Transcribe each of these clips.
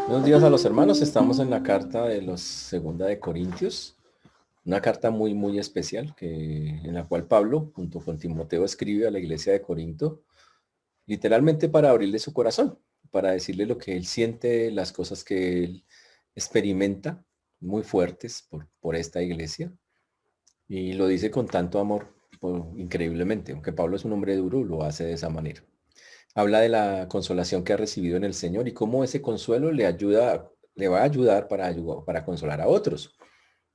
Buenos días a los hermanos. Estamos en la carta de los Segunda de Corintios, una carta muy especial en la cual Pablo, junto con Timoteo, escribe a la iglesia de Corinto, literalmente para abrirle su corazón, para decirle lo que él siente, las cosas que él experimenta muy fuertes por esta iglesia. Y lo dice con tanto amor, increíblemente, aunque Pablo es un hombre duro, lo hace de esa manera. Habla de la consolación que ha recibido en el Señor y cómo ese consuelo le va a ayudar para consolar a otros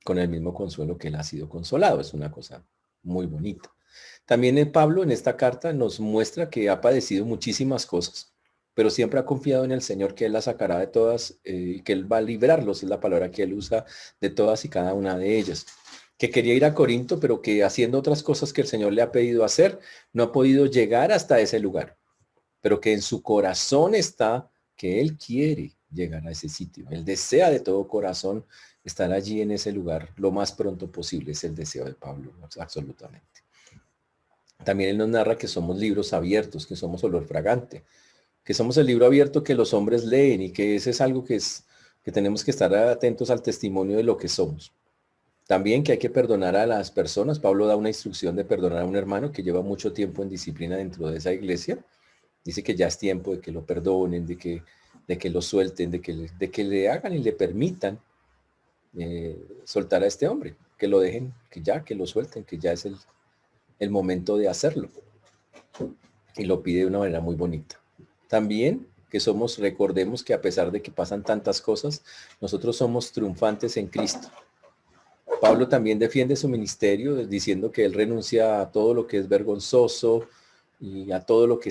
con el mismo consuelo que él ha sido consolado. Es una cosa muy bonita. También Pablo en esta carta nos muestra que ha padecido muchísimas cosas, pero siempre ha confiado en el Señor que él la sacará de todas y que él va a librarlos, es la palabra que él usa, de todas y cada una de ellas. Que quería ir a Corinto, pero que haciendo otras cosas que el Señor le ha pedido hacer, no ha podido llegar hasta ese lugar, pero que en su corazón está que él quiere llegar a ese sitio. Él desea de todo corazón estar allí en ese lugar lo más pronto posible. Es el deseo de Pablo, absolutamente. También él nos narra que somos libros abiertos, que somos olor fragante, que somos el libro abierto que los hombres leen y que ese es algo que tenemos que estar atentos al testimonio de lo que somos. También que hay que perdonar a las personas. Pablo da una instrucción de perdonar a un hermano que lleva mucho tiempo en disciplina dentro de esa iglesia. Dice que ya es tiempo de que lo perdonen, de que lo suelten, de que le hagan y le permitan soltar a este hombre, que lo dejen, que lo suelten, que ya es el momento de hacerlo. Y lo pide de una manera muy bonita. También recordemos que a pesar de que pasan tantas cosas, nosotros somos triunfantes en Cristo. Pablo también defiende su ministerio diciendo que él renuncia a todo lo que es vergonzoso y a todo lo que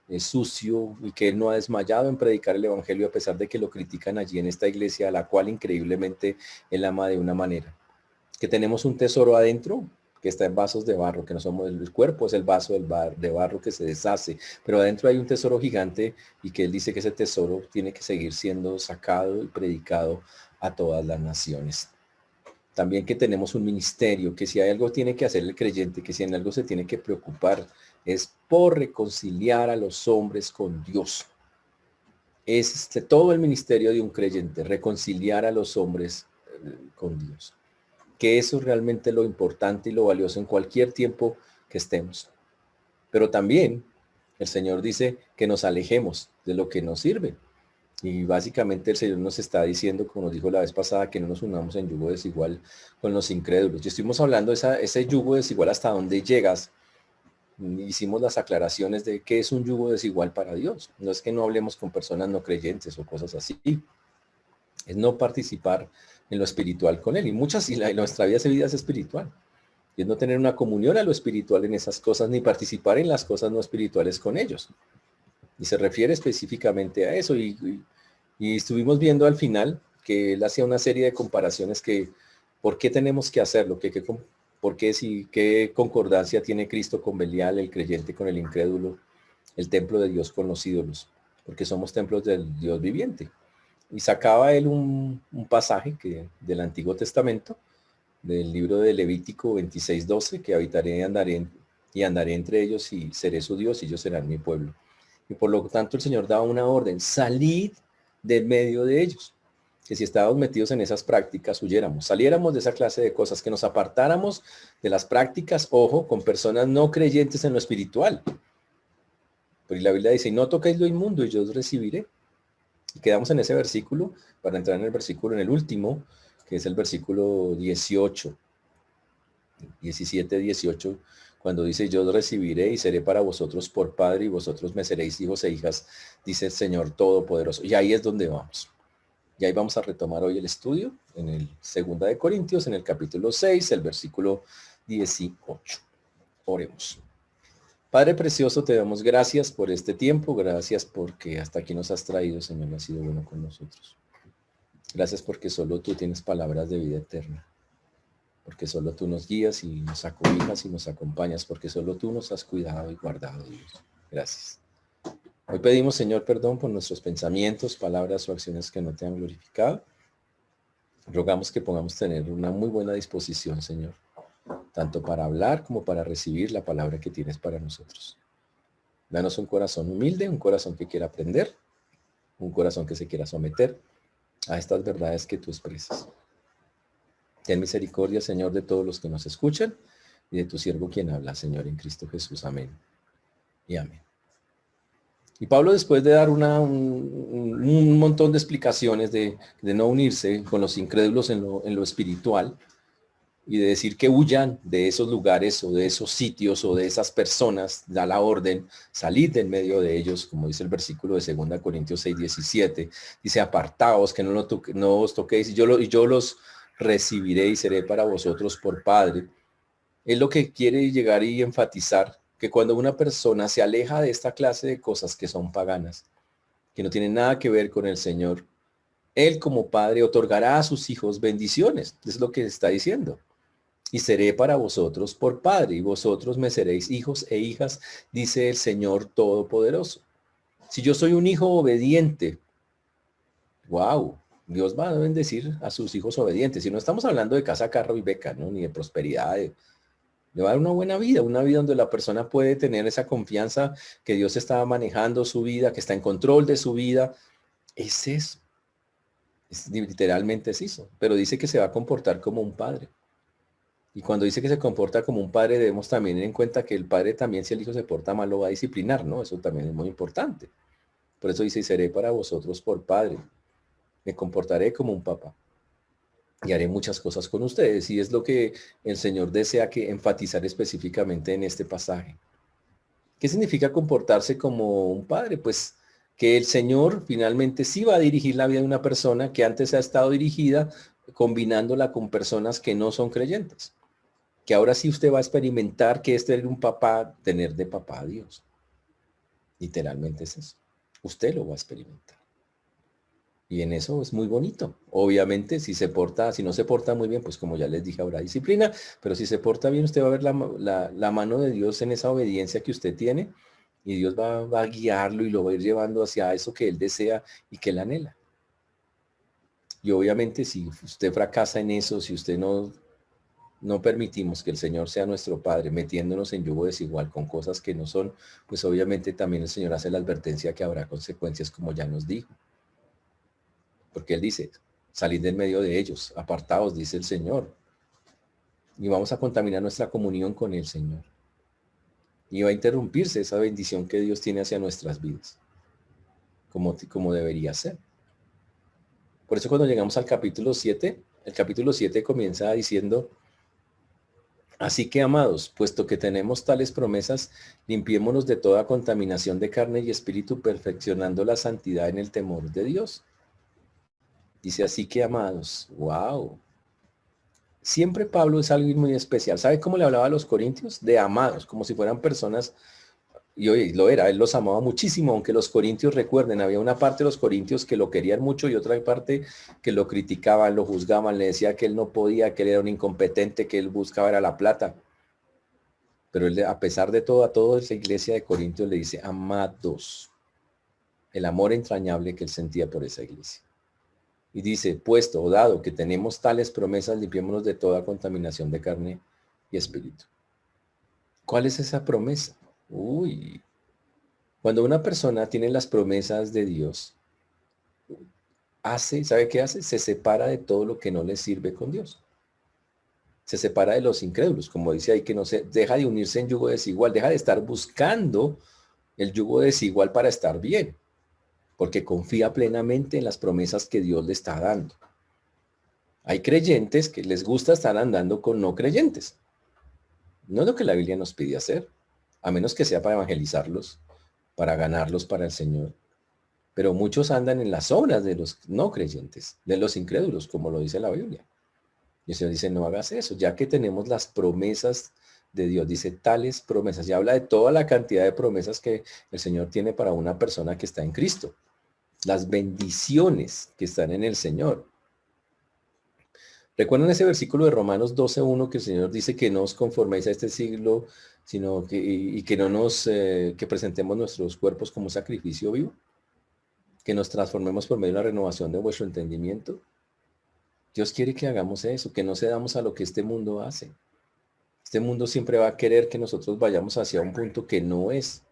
es sucio, y que él no ha desmayado en predicar el evangelio a pesar de que lo critican allí en esta iglesia, a la cual increíblemente él ama de una manera. Que tenemos un tesoro adentro que está en vasos de barro, que no somos el cuerpo, es el vaso de barro que se deshace, pero adentro hay un tesoro gigante y que él dice que ese tesoro tiene que seguir siendo sacado y predicado a todas las naciones. También que tenemos un ministerio, que si hay algo tiene que hacer el creyente, que si en algo se tiene que preocupar, es por reconciliar a los hombres con Dios. Es todo el ministerio de un creyente, reconciliar a los hombres con Dios. Que eso es realmente lo importante y lo valioso en cualquier tiempo que estemos. Pero también el Señor dice que nos alejemos de lo que nos sirve. Y básicamente el Señor nos está diciendo, como nos dijo la vez pasada, que no nos unamos en yugo desigual con los incrédulos. Y estuvimos hablando de ese yugo desigual, hasta dónde llegas. Hicimos las aclaraciones de qué es un yugo desigual para Dios. No es que no hablemos con personas no creyentes o cosas así. Es no participar en lo espiritual con Él. Y nuestra vida es espiritual. Y es no tener una comunión a lo espiritual en esas cosas, ni participar en las cosas no espirituales con ellos. Y se refiere específicamente a eso. Y estuvimos viendo al final que él hacía una serie de comparaciones que por qué tenemos que hacerlo, por qué qué concordancia tiene Cristo con Belial, el creyente con el incrédulo, el templo de Dios con los ídolos, porque somos templos del Dios viviente. Y sacaba él un pasaje del Antiguo Testamento, del libro de Levítico 26:12, que habitaré y andaré entre ellos y seré su Dios y ellos serán mi pueblo. Y por lo tanto el Señor daba una orden: salid del medio de ellos. Que si estábamos metidos en esas prácticas, huyéramos, saliéramos de esa clase de cosas, que nos apartáramos de las prácticas, ojo, con personas no creyentes en lo espiritual. Pero la Biblia dice: no toquéis lo inmundo y yo os recibiré. Y quedamos en ese versículo para entrar en el último, que es el versículo 18, 17, 18, cuando dice: yo os recibiré y seré para vosotros por padre y vosotros me seréis hijos e hijas, dice el Señor Todopoderoso. Y ahí es donde vamos. Y ahí vamos a retomar hoy el estudio en el 2 de Corintios, en el capítulo 6, el versículo 18. Oremos. Padre precioso, te damos gracias por este tiempo, gracias porque hasta aquí nos has traído, Señor, has sido bueno con nosotros. Gracias porque solo tú tienes palabras de vida eterna, porque solo tú nos guías y nos acobijas y nos acompañas, porque solo tú nos has cuidado y guardado, Dios. Gracias. Hoy pedimos, Señor, perdón por nuestros pensamientos, palabras o acciones que no te han glorificado. Rogamos que podamos tener una muy buena disposición, Señor, tanto para hablar como para recibir la palabra que tienes para nosotros. Danos un corazón humilde, un corazón que quiera aprender, un corazón que se quiera someter a estas verdades que tú expresas. Ten misericordia, Señor, de todos los que nos escuchan y de tu siervo quien habla, Señor, en Cristo Jesús. Amén y amén. Y Pablo, después de dar un montón de explicaciones de no unirse con los incrédulos en lo espiritual y de decir que huyan de esos lugares o de esos sitios o de esas personas, da la orden, salid en medio de ellos, como dice el versículo de 2 Corintios 6:17, dice, apartaos, que no os toquéis, y yo los recibiré y seré para vosotros por Padre. Es lo que quiere llegar y enfatizar, que cuando una persona se aleja de esta clase de cosas que son paganas, que no tienen nada que ver con el Señor, Él como Padre otorgará a sus hijos bendiciones, es lo que está diciendo. Y seré para vosotros por Padre, y vosotros me seréis hijos e hijas, dice el Señor Todopoderoso. Si yo soy un hijo obediente, wow, Dios va a bendecir a sus hijos obedientes. Y no estamos hablando de casa, carro y beca, ¿no? Ni de prosperidad, le va a dar una buena vida, una vida donde la persona puede tener esa confianza que Dios está manejando su vida, que está en control de su vida. Es eso. Literalmente es eso. Pero dice que se va a comportar como un padre. Y cuando dice que se comporta como un padre, debemos también tener en cuenta que el padre también, si el hijo se porta mal, lo va a disciplinar, ¿no? Eso también es muy importante. Por eso dice, y seré para vosotros por padre. Me comportaré como un papá. Y haré muchas cosas con ustedes. Y es lo que el Señor desea que enfatizar específicamente en este pasaje. ¿Qué significa comportarse como un padre? Pues que el Señor finalmente sí va a dirigir la vida de una persona que antes ha estado dirigida combinándola con personas que no son creyentes. Que ahora sí usted va a experimentar que este es un papá, tener de papá a Dios. Literalmente es eso. Usted lo va a experimentar. Y en eso es muy bonito. Obviamente, si no se porta muy bien, pues como ya les dije, habrá disciplina, pero si se porta bien, usted va a ver la mano de Dios en esa obediencia que usted tiene y Dios va a guiarlo y lo va a ir llevando hacia eso que Él desea y que Él anhela. Y obviamente, si usted fracasa en eso, si usted no permitimos que el Señor sea nuestro Padre, metiéndonos en yugo desigual con cosas que no son, pues obviamente también el Señor hace la advertencia que habrá consecuencias, como ya nos dijo. Porque Él dice, salid del medio de ellos, apartaos, dice el Señor. Y vamos a contaminar nuestra comunión con el Señor. Y va a interrumpirse esa bendición que Dios tiene hacia nuestras vidas, como debería ser. Por eso cuando llegamos al capítulo 7, el capítulo 7 comienza diciendo, así que, amados, puesto que tenemos tales promesas, limpiémonos de toda contaminación de carne y espíritu, perfeccionando la santidad en el temor de Dios. Dice, así que, amados, wow. Siempre Pablo es alguien muy especial. ¿Sabe cómo le hablaba a los corintios? De amados, como si fueran personas, y hoy lo era, él los amaba muchísimo, aunque los corintios, recuerden, había una parte de los corintios que lo querían mucho y otra parte que lo criticaban, lo juzgaban, le decía que él no podía, que él era un incompetente, que él buscaba era la plata. Pero él, a pesar de todo, a toda esa iglesia de Corintios le dice, amados, el amor entrañable que él sentía por esa iglesia. Y dice, puesto o dado que tenemos tales promesas, limpiémonos de toda contaminación de carne y espíritu. ¿Cuál es esa promesa? Uy, cuando una persona tiene las promesas de Dios, ¿sabe qué hace? Se separa de todo lo que no le sirve con Dios. Se separa de los incrédulos, como dice ahí, que no se deja de unirse en yugo desigual, deja de estar buscando el yugo desigual para estar bien, porque confía plenamente en las promesas que Dios le está dando. Hay creyentes que les gusta estar andando con no creyentes. No es lo que la Biblia nos pide hacer, a menos que sea para evangelizarlos, para ganarlos para el Señor. Pero muchos andan en las obras de los no creyentes, de los incrédulos, como lo dice la Biblia. Y el Señor dice, no hagas eso, ya que tenemos las promesas de Dios. Dice tales promesas. Y habla de toda la cantidad de promesas que el Señor tiene para una persona que está en Cristo. Las bendiciones que están en el Señor. ¿Recuerdan ese versículo de Romanos 12:1 que el Señor dice que no os conforméis a este siglo, sino que no que presentemos nuestros cuerpos como sacrificio vivo? Que nos transformemos por medio de la renovación de vuestro entendimiento. Dios quiere que hagamos eso, que no cedamos a lo que este mundo hace. Este mundo siempre va a querer que nosotros vayamos hacia un punto que no es.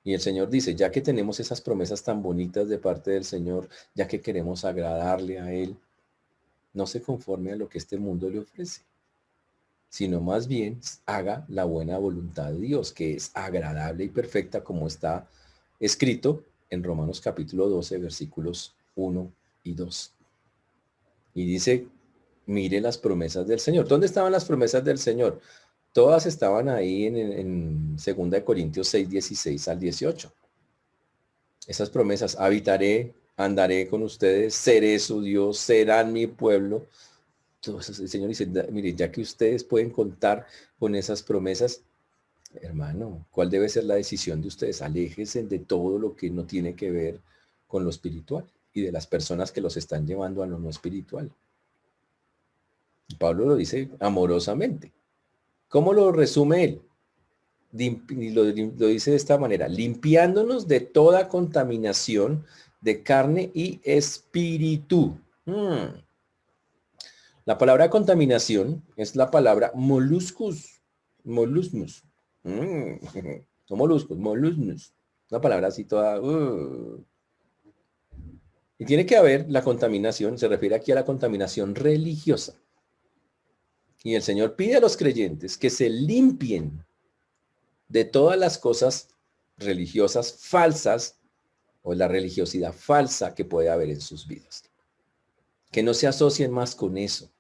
Y el Señor dice, ya que tenemos esas promesas tan bonitas de parte del Señor, ya que queremos agradarle a Él, no se conforme a lo que este mundo le ofrece, sino más bien haga la buena voluntad de Dios, que es agradable y perfecta, como está escrito en Romanos capítulo 12, versículos 1 y 2. Y dice, mire las promesas del Señor. ¿Dónde estaban las promesas del Señor? Todas estaban ahí en 2 Corintios 6, 16 al 18. Esas promesas, habitaré, andaré con ustedes, seré su Dios, serán mi pueblo. Entonces el Señor dice, mire, ya que ustedes pueden contar con esas promesas, hermano, ¿cuál debe ser la decisión de ustedes? Aléjense de todo lo que no tiene que ver con lo espiritual y de las personas que los están llevando a lo no espiritual. Pablo lo dice amorosamente. ¿Cómo lo resume él? Lo dice de esta manera, limpiándonos de toda contaminación de carne y espíritu. La palabra contaminación es la palabra moluscus. Molusmus. No moluscos, molusmus. Una palabra así toda. Y tiene que haber la contaminación, se refiere aquí a la contaminación religiosa. Y el Señor pide a los creyentes que se limpien de todas las cosas religiosas falsas o la religiosidad falsa que puede haber en sus vidas. Que no se asocien más con eso.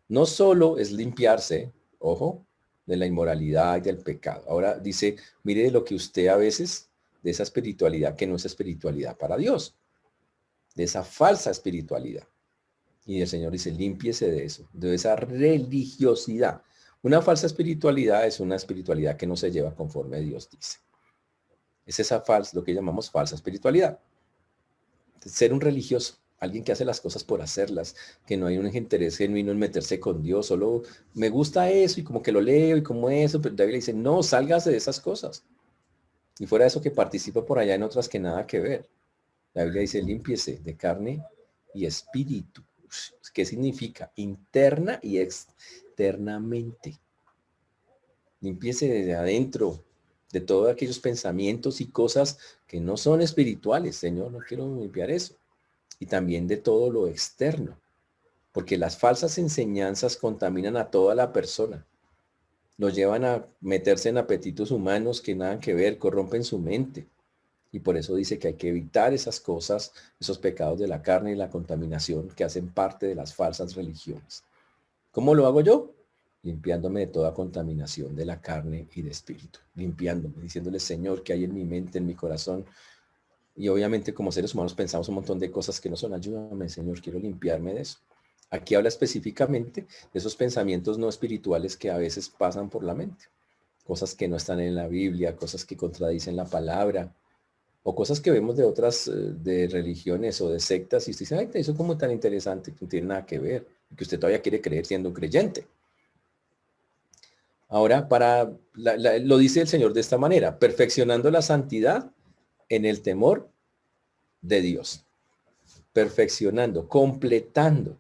No solo es limpiarse, ojo, de la inmoralidad y del pecado. Ahora dice, mire lo que usted a veces, de esa espiritualidad que no es espiritualidad para Dios, de esa falsa espiritualidad. Y el Señor dice, límpiese de eso, de esa religiosidad. Una falsa espiritualidad es una espiritualidad que no se lleva conforme Dios dice. Es esa falsa, lo que llamamos falsa espiritualidad. Ser un religioso, alguien que hace las cosas por hacerlas, que no hay un interés genuino en meterse con Dios, solo me gusta eso y como que lo leo y como eso, pero David le dice, no, sálgase de esas cosas. Y fuera de eso que participa por allá en otras que nada que ver. La Biblia dice, límpiese de carne y espíritu. ¿Qué significa? Interna y externamente. Límpiese de adentro, de todos aquellos pensamientos y cosas que no son espirituales. Señor, no quiero limpiar eso. Y también de todo lo externo. Porque las falsas enseñanzas contaminan a toda la persona. Lo llevan a meterse en apetitos humanos que nada que ver, corrompen su mente. Y por eso dice que hay que evitar esas cosas, esos pecados de la carne y la contaminación que hacen parte de las falsas religiones. ¿Cómo lo hago yo? Limpiándome de toda contaminación de la carne y de espíritu. Limpiándome, diciéndole, Señor, que hay en mi mente, en mi corazón. Y obviamente como seres humanos pensamos un montón de cosas que no son. Ayúdame, Señor, quiero limpiarme de eso. Aquí habla específicamente de esos pensamientos no espirituales que a veces pasan por la mente. Cosas que no están en la Biblia, cosas que contradicen la palabra, o cosas que vemos de otras de religiones o de sectas y usted dice, ay, eso es como tan interesante, que no tiene nada que ver, que usted todavía quiere creer siendo un creyente. Ahora, lo dice el Señor de esta manera, perfeccionando la santidad en el temor de Dios. Perfeccionando, completando.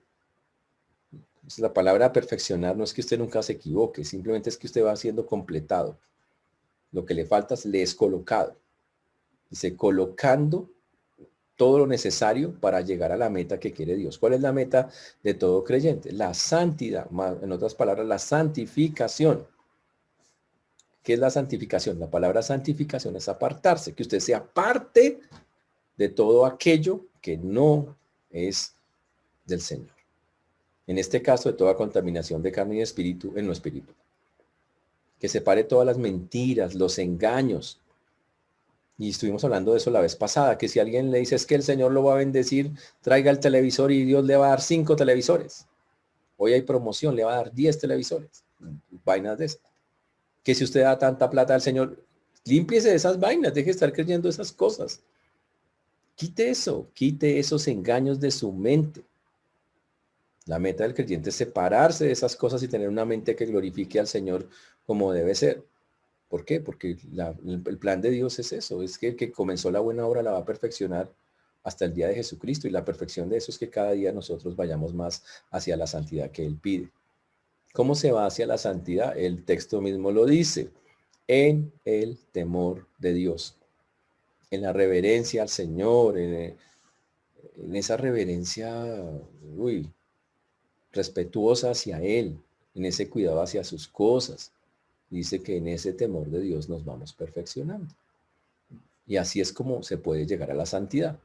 La palabra perfeccionar no es que usted nunca se equivoque, simplemente es que usted va siendo completado. Lo que le falta le es colocado. Dice, colocando todo lo necesario para llegar a la meta que quiere Dios. ¿Cuál es la meta de todo creyente? La santidad, en otras palabras, la santificación. ¿Qué es la santificación? La palabra santificación es apartarse, que usted sea parte de todo aquello que no es del Señor. En este caso, de toda contaminación de carne y de espíritu en lo espíritu. Que separe todas las mentiras, los engaños. Y estuvimos hablando de eso la vez pasada, que si alguien le dice es que el Señor lo va a bendecir, traiga el televisor y Dios le va a dar 5 televisores. Hoy hay promoción, le va a dar 10 televisores. Vainas de esas. Que si usted da tanta plata al Señor, límpiese de esas vainas, deje de estar creyendo esas cosas. Quite eso, quite esos engaños de su mente. La meta del creyente es separarse de esas cosas y tener una mente que glorifique al Señor como debe ser. ¿Por qué? Porque el plan de Dios es eso, es que el que comenzó la buena obra la va a perfeccionar hasta el día de Jesucristo, y la perfección de eso es que cada día nosotros vayamos más hacia la santidad que Él pide. ¿Cómo se va hacia la santidad? El texto mismo lo dice. en el temor de Dios, en la reverencia al Señor, en esa reverencia, respetuosa hacia Él, en ese cuidado hacia sus cosas. Dice que en ese temor de Dios nos vamos perfeccionando. Y así es como se puede llegar a la santidad.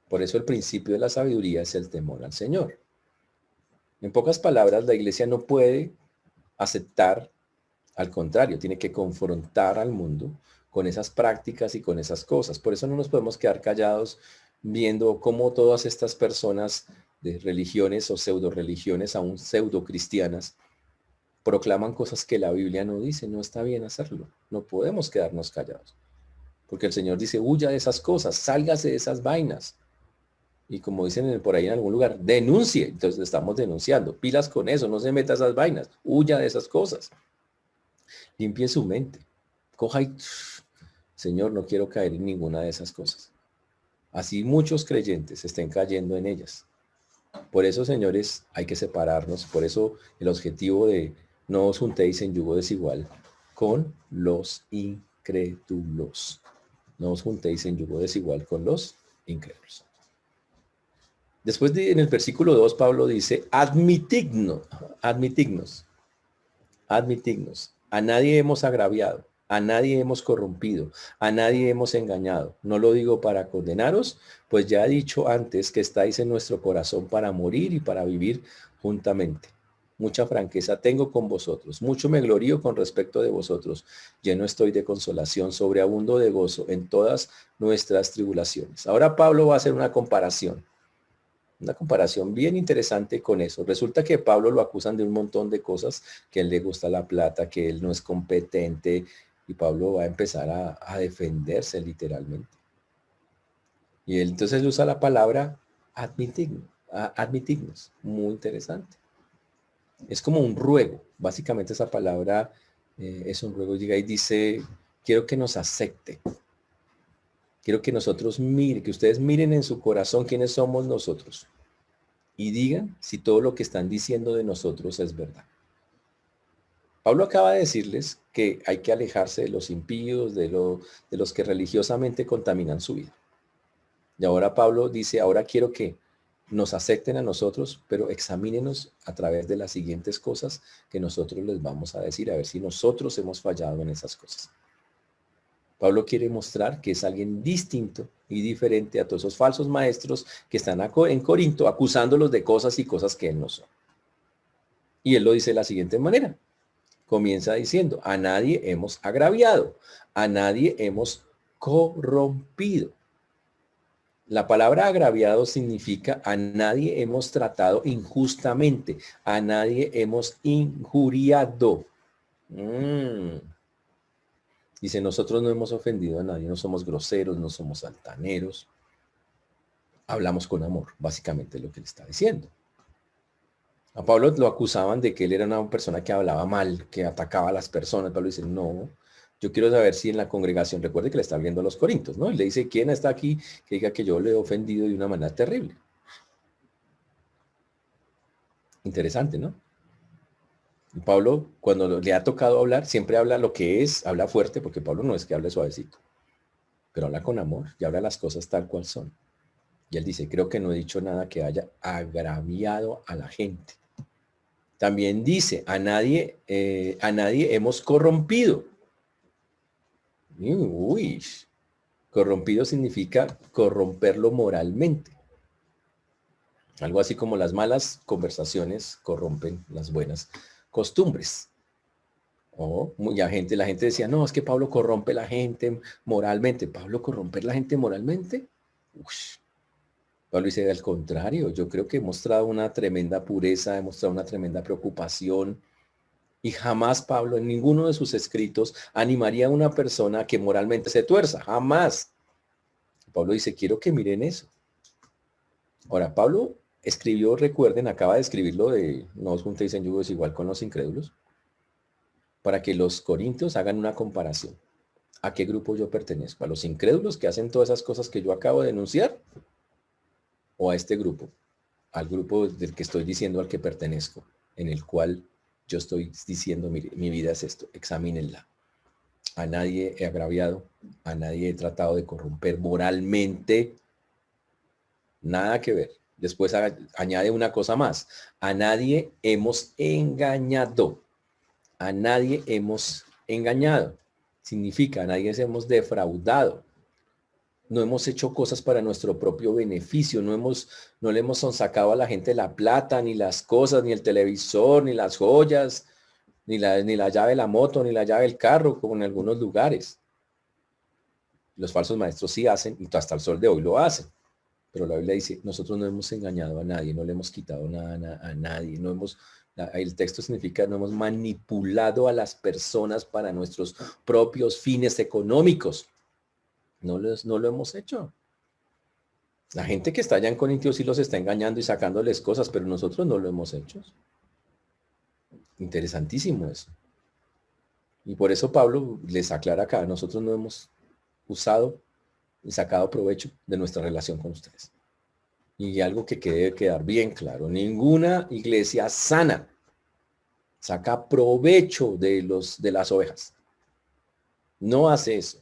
Por eso el principio de la sabiduría es el temor al Señor. En pocas palabras, la iglesia no puede aceptar, al contrario, tiene que confrontar al mundo con esas prácticas y con esas cosas. Por eso no nos podemos quedar callados viendo cómo todas estas personas de religiones o pseudo religiones, aún pseudo cristianas, proclaman cosas que la Biblia no dice. No está bien hacerlo. No podemos quedarnos callados. Porque el Señor dice, huya de esas cosas, sálgase de esas vainas. Y como dicen por ahí en algún lugar, denuncie. Entonces estamos denunciando. Pilas con eso, no se meta a esas vainas. Huya de esas cosas. Limpie su mente. Coja y, Señor, no quiero caer en ninguna de esas cosas. Así muchos creyentes estén cayendo en ellas. Por eso, señores, hay que separarnos. Por eso el objetivo de no os juntéis en yugo desigual con los incrédulos. No os juntéis en yugo desigual con los incrédulos. Después en el versículo 2, Pablo dice, admitignos. A nadie hemos agraviado, a nadie hemos corrompido, a nadie hemos engañado. No lo digo para condenaros, pues ya he dicho antes que estáis en nuestro corazón para morir y para vivir juntamente. Mucha franqueza tengo con vosotros, mucho me glorío con respecto de vosotros. Lleno estoy de consolación, sobreabundo de gozo en todas nuestras tribulaciones. Ahora Pablo va a hacer una comparación bien interesante con eso. Resulta que Pablo lo acusan de un montón de cosas, que a él le gusta la plata, que él no es competente, y Pablo va a empezar a defenderse literalmente. Y él entonces usa la palabra admitignos, muy interesante. Es como un ruego, básicamente esa palabra es un ruego, llega y dice, quiero que nos acepte. Quiero que nosotros miren, que ustedes miren en su corazón quiénes somos nosotros y digan si todo lo que están diciendo de nosotros es verdad. Pablo acaba de decirles que hay que alejarse de los impíos, de los que religiosamente contaminan su vida. Y ahora Pablo dice, ahora quiero que nos acepten a nosotros, pero examínenos a través de las siguientes cosas que nosotros les vamos a decir, a ver si nosotros hemos fallado en esas cosas. Pablo quiere mostrar que es alguien distinto y diferente a todos esos falsos maestros que están en Corinto acusándolos de cosas y cosas que él no son. Y él lo dice de la siguiente manera. Comienza diciendo, a nadie hemos agraviado, a nadie hemos corrompido. La palabra agraviado significa a nadie hemos tratado injustamente, a nadie hemos injuriado. Dice, nosotros no hemos ofendido a nadie, no somos groseros, no somos altaneros. Hablamos con amor, básicamente lo que le está diciendo. A Pablo lo acusaban de que él era una persona que hablaba mal, que atacaba a las personas. Pablo dice, no, yo quiero saber si en la congregación, recuerde que le está viendo a los corintios, ¿no? Él le dice, ¿quién está aquí que diga que yo le he ofendido de una manera terrible? Interesante, ¿no? Pablo, cuando le ha tocado hablar, siempre habla lo que es, habla fuerte, porque Pablo no es que hable suavecito, pero habla con amor y habla las cosas tal cual son. Y él dice, creo que no he dicho nada que haya agraviado a la gente. También dice, a nadie hemos corrompido. Uy, corrompido significa corromperlo moralmente. Algo así como las malas conversaciones corrompen las buenas costumbres. La gente decía, no, es que Pablo corrompe la gente moralmente. ¿Pablo corromper la gente moralmente? Uf. Pablo dice, al contrario, yo creo que he mostrado una tremenda pureza, he mostrado una tremenda preocupación. Y jamás Pablo en ninguno de sus escritos animaría a una persona que moralmente se tuerza. Jamás. Pablo dice, quiero que miren eso. Ahora, Pablo escribió, recuerden, acaba de escribirlo de no os juntéis en yugo desigual con los incrédulos, para que los corintios hagan una comparación. ¿A qué grupo yo pertenezco? ¿A los incrédulos que hacen todas esas cosas que yo acabo de denunciar? ¿O a este grupo? Al grupo del que estoy diciendo al que pertenezco, en el cual yo estoy diciendo, mire, mi vida es esto, examínenla. a nadie he agraviado, a nadie he tratado de corromper moralmente, nada que ver. Después añade una cosa más, a nadie hemos engañado, a nadie hemos engañado. Significa, a nadie hemos defraudado. No hemos hecho cosas para nuestro propio beneficio, no le hemos sacado a la gente la plata, ni las cosas, ni el televisor, ni las joyas, ni la llave de la moto, ni la llave del carro, como en algunos lugares. Los falsos maestros sí hacen, y hasta el sol de hoy lo hacen. Pero la Biblia dice, nosotros no hemos engañado a nadie, no le hemos quitado nada a nadie, no hemos, el texto significa, no hemos manipulado a las personas para nuestros propios fines económicos. No lo hemos hecho. La gente que está allá en Corintios sí los está engañando y sacándoles cosas, pero nosotros no lo hemos hecho. Interesantísimo eso. Y por eso Pablo les aclara acá, nosotros no hemos usado y sacado provecho de nuestra relación con ustedes. Y algo que debe quedar bien claro, ninguna iglesia sana saca provecho de las ovejas. No hace eso.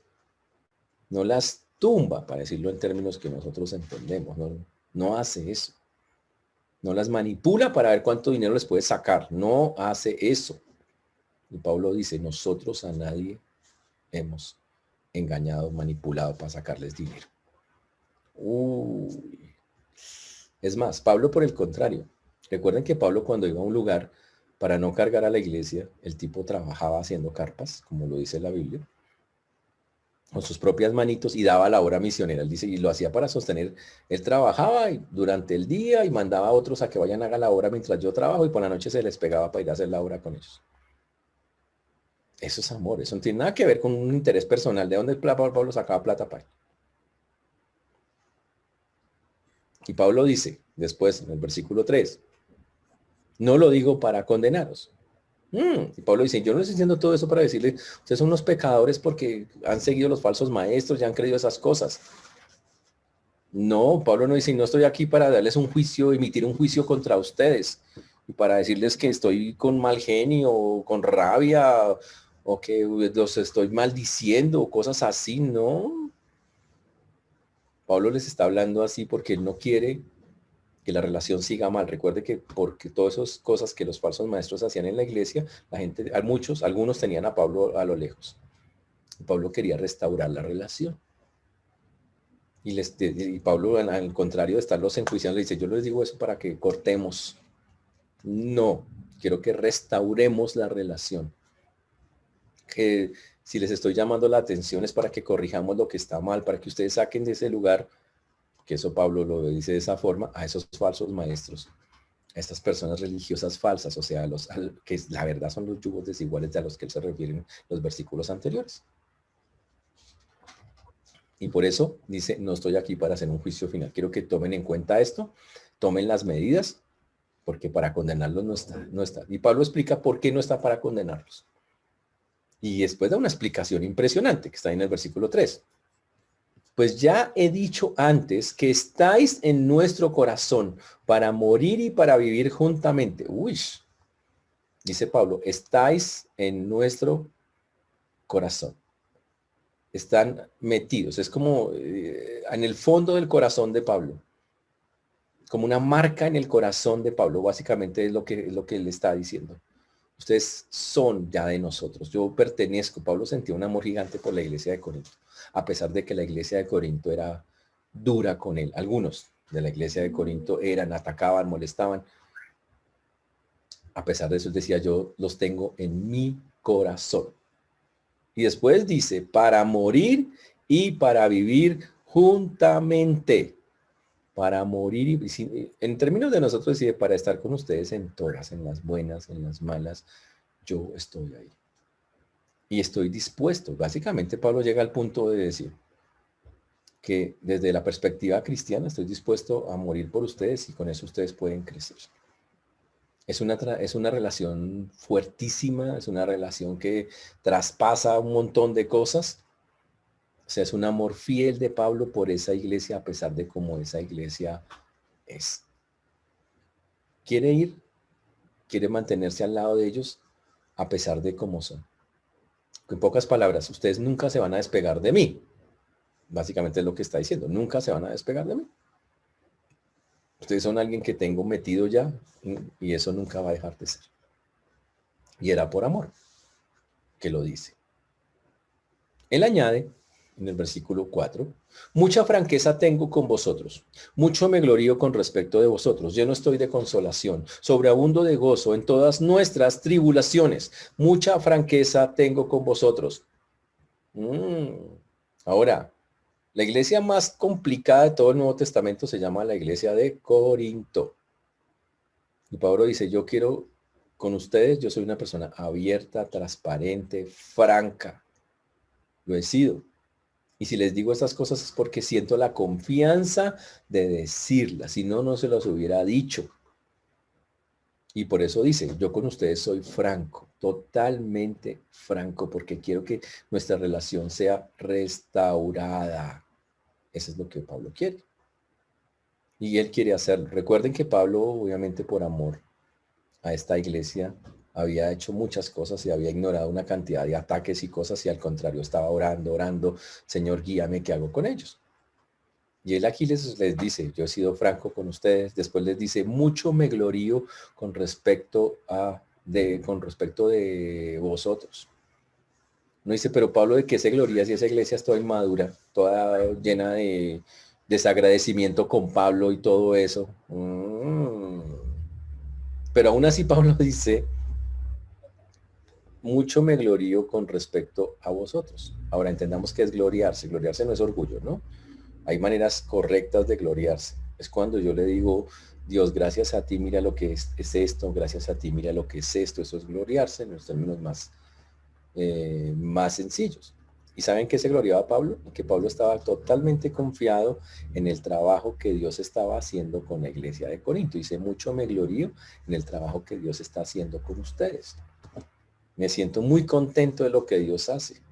No las tumba, para decirlo en términos que nosotros entendemos. No hace eso. No las manipula para ver cuánto dinero les puede sacar. No hace eso. Y Pablo dice, nosotros a nadie hemos engañado, manipulado para sacarles dinero. Uy. Es más, Pablo por el contrario. Recuerden que Pablo cuando iba a un lugar para no cargar a la iglesia, el tipo trabajaba haciendo carpas, como lo dice la Biblia, con sus propias manitos y daba la obra misionera. Él dice, y lo hacía para sostener. Él trabajaba durante el día y mandaba a otros a que vayan a hacer la obra mientras yo trabajo y por la noche se les pegaba para ir a hacer la obra con ellos. Eso es amor, eso no tiene nada que ver con un interés personal. ¿De dónde Pablo sacaba plata para él? Y Pablo dice, después en el versículo 3, no lo digo para condenaros. Y Pablo dice, yo no estoy diciendo todo eso para decirle, ustedes son unos pecadores porque han seguido los falsos maestros y han creído esas cosas. No, Pablo no dice, no estoy aquí para darles un juicio, emitir un juicio contra ustedes y para decirles que estoy con mal genio o con rabia o que los estoy maldiciendo o cosas así, no. Pablo les está hablando así porque él no quiere que la relación siga mal. Recuerde que porque todas esas cosas que los falsos maestros hacían en la iglesia, la gente, algunos tenían a Pablo a lo lejos. Pablo quería restaurar la relación. Y Pablo, al contrario de estarlos enjuiciando, le dice, yo les digo eso para que cortemos. No, quiero que restauremos la relación. Que si les estoy llamando la atención es para que corrijamos lo que está mal, para que ustedes saquen de ese lugar, que eso Pablo lo dice de esa forma, a esos falsos maestros, a estas personas religiosas falsas, o sea, que la verdad son los yugos desiguales a los que él se refieren los versículos anteriores. Y por eso dice, no estoy aquí para hacer un juicio final. Quiero que tomen en cuenta esto, tomen las medidas, porque para condenarlos no está. Y Pablo explica por qué no está para condenarlos. Y después da una explicación impresionante que está en el versículo 3. Pues ya he dicho antes que estáis en nuestro corazón para morir y para vivir juntamente. Uy, dice Pablo, estáis en nuestro corazón. Están metidos. Es como en el fondo del corazón de Pablo. Como una marca en el corazón de Pablo. Básicamente es lo que él está diciendo. Ustedes son ya de nosotros. Yo pertenezco. Pablo sentía un amor gigante por la iglesia de Corinto. A pesar de que la iglesia de Corinto era dura con él. Algunos de la iglesia de Corinto atacaban, molestaban. A pesar de eso, él decía, yo los tengo en mi corazón. Y después dice, para morir y para vivir juntamente. Para morir y en términos de nosotros decide, para estar con ustedes en todas, en las buenas, en las malas, yo estoy ahí. Y estoy dispuesto. Básicamente Pablo llega al punto de decir que desde la perspectiva cristiana estoy dispuesto a morir por ustedes y con eso ustedes pueden crecer. Es una relación fuertísima, es una relación que traspasa un montón de cosas. O sea, es un amor fiel de Pablo por esa iglesia a pesar de cómo esa iglesia es. Quiere mantenerse al lado de ellos a pesar de cómo son. En pocas palabras, ustedes nunca se van a despegar de mí. Básicamente es lo que está diciendo, nunca se van a despegar de mí. Ustedes son alguien que tengo metido ya y eso nunca va a dejar de ser. Y era por amor que lo dice. Él añade en el versículo 4, mucha franqueza tengo con vosotros, mucho me glorío con respecto de vosotros, lleno estoy de consolación, sobreabundo de gozo en todas nuestras tribulaciones, mucha franqueza tengo con vosotros. Ahora, la iglesia más complicada de todo el Nuevo Testamento se llama la iglesia de Corinto. Y Pablo dice, yo quiero con ustedes, yo soy una persona abierta, transparente, franca. Lo he sido. Y si les digo estas cosas es porque siento la confianza de decirlas. Si no, no se las hubiera dicho. Y por eso dice, yo con ustedes soy franco, totalmente franco, porque quiero que nuestra relación sea restaurada. Eso es lo que Pablo quiere. Y él quiere hacerlo. Recuerden que Pablo, obviamente por amor a esta iglesia, había hecho muchas cosas y había ignorado una cantidad de ataques y cosas y al contrario estaba orando, Señor, guíame, ¿qué hago con ellos? Y él aquí les dice, yo he sido franco con ustedes, después les dice, mucho me glorío con respecto de vosotros. No dice, pero Pablo, ¿de qué se gloria si esa iglesia es toda inmadura, toda llena de desagradecimiento con Pablo y todo eso? Pero aún así Pablo dice, mucho me glorío con respecto a vosotros. Ahora entendamos que es gloriarse. Gloriarse no es orgullo, ¿no? Hay maneras correctas de gloriarse. Es cuando yo le digo, Dios, gracias a ti, mira lo que es esto, gracias a ti, mira lo que es esto. Eso es gloriarse en los términos más sencillos. ¿Y saben qué se gloriaba Pablo? Que Pablo estaba totalmente confiado en el trabajo que Dios estaba haciendo con la iglesia de Corinto. Dice, mucho me glorío en el trabajo que Dios está haciendo con ustedes. Me siento muy contento de lo que Dios hace.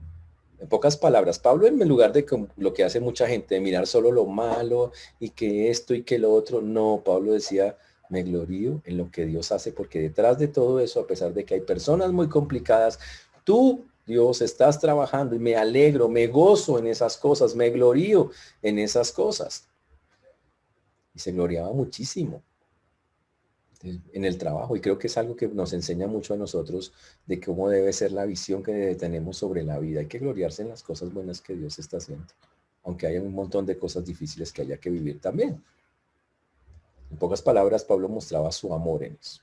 En pocas palabras, Pablo en lugar de lo que hace mucha gente, de mirar solo lo malo y que esto y que lo otro, no, Pablo decía, me glorío en lo que Dios hace, porque detrás de todo eso, a pesar de que hay personas muy complicadas, tú, Dios, estás trabajando y me alegro, me gozo en esas cosas, me glorío en esas cosas. Y se gloriaba muchísimo en el trabajo y creo que es algo que nos enseña mucho a nosotros de cómo debe ser la visión que tenemos sobre la vida. Hay que gloriarse en las cosas buenas que Dios está haciendo, aunque haya un montón de cosas difíciles que haya que vivir también. En pocas palabras, Pablo mostraba su amor en eso.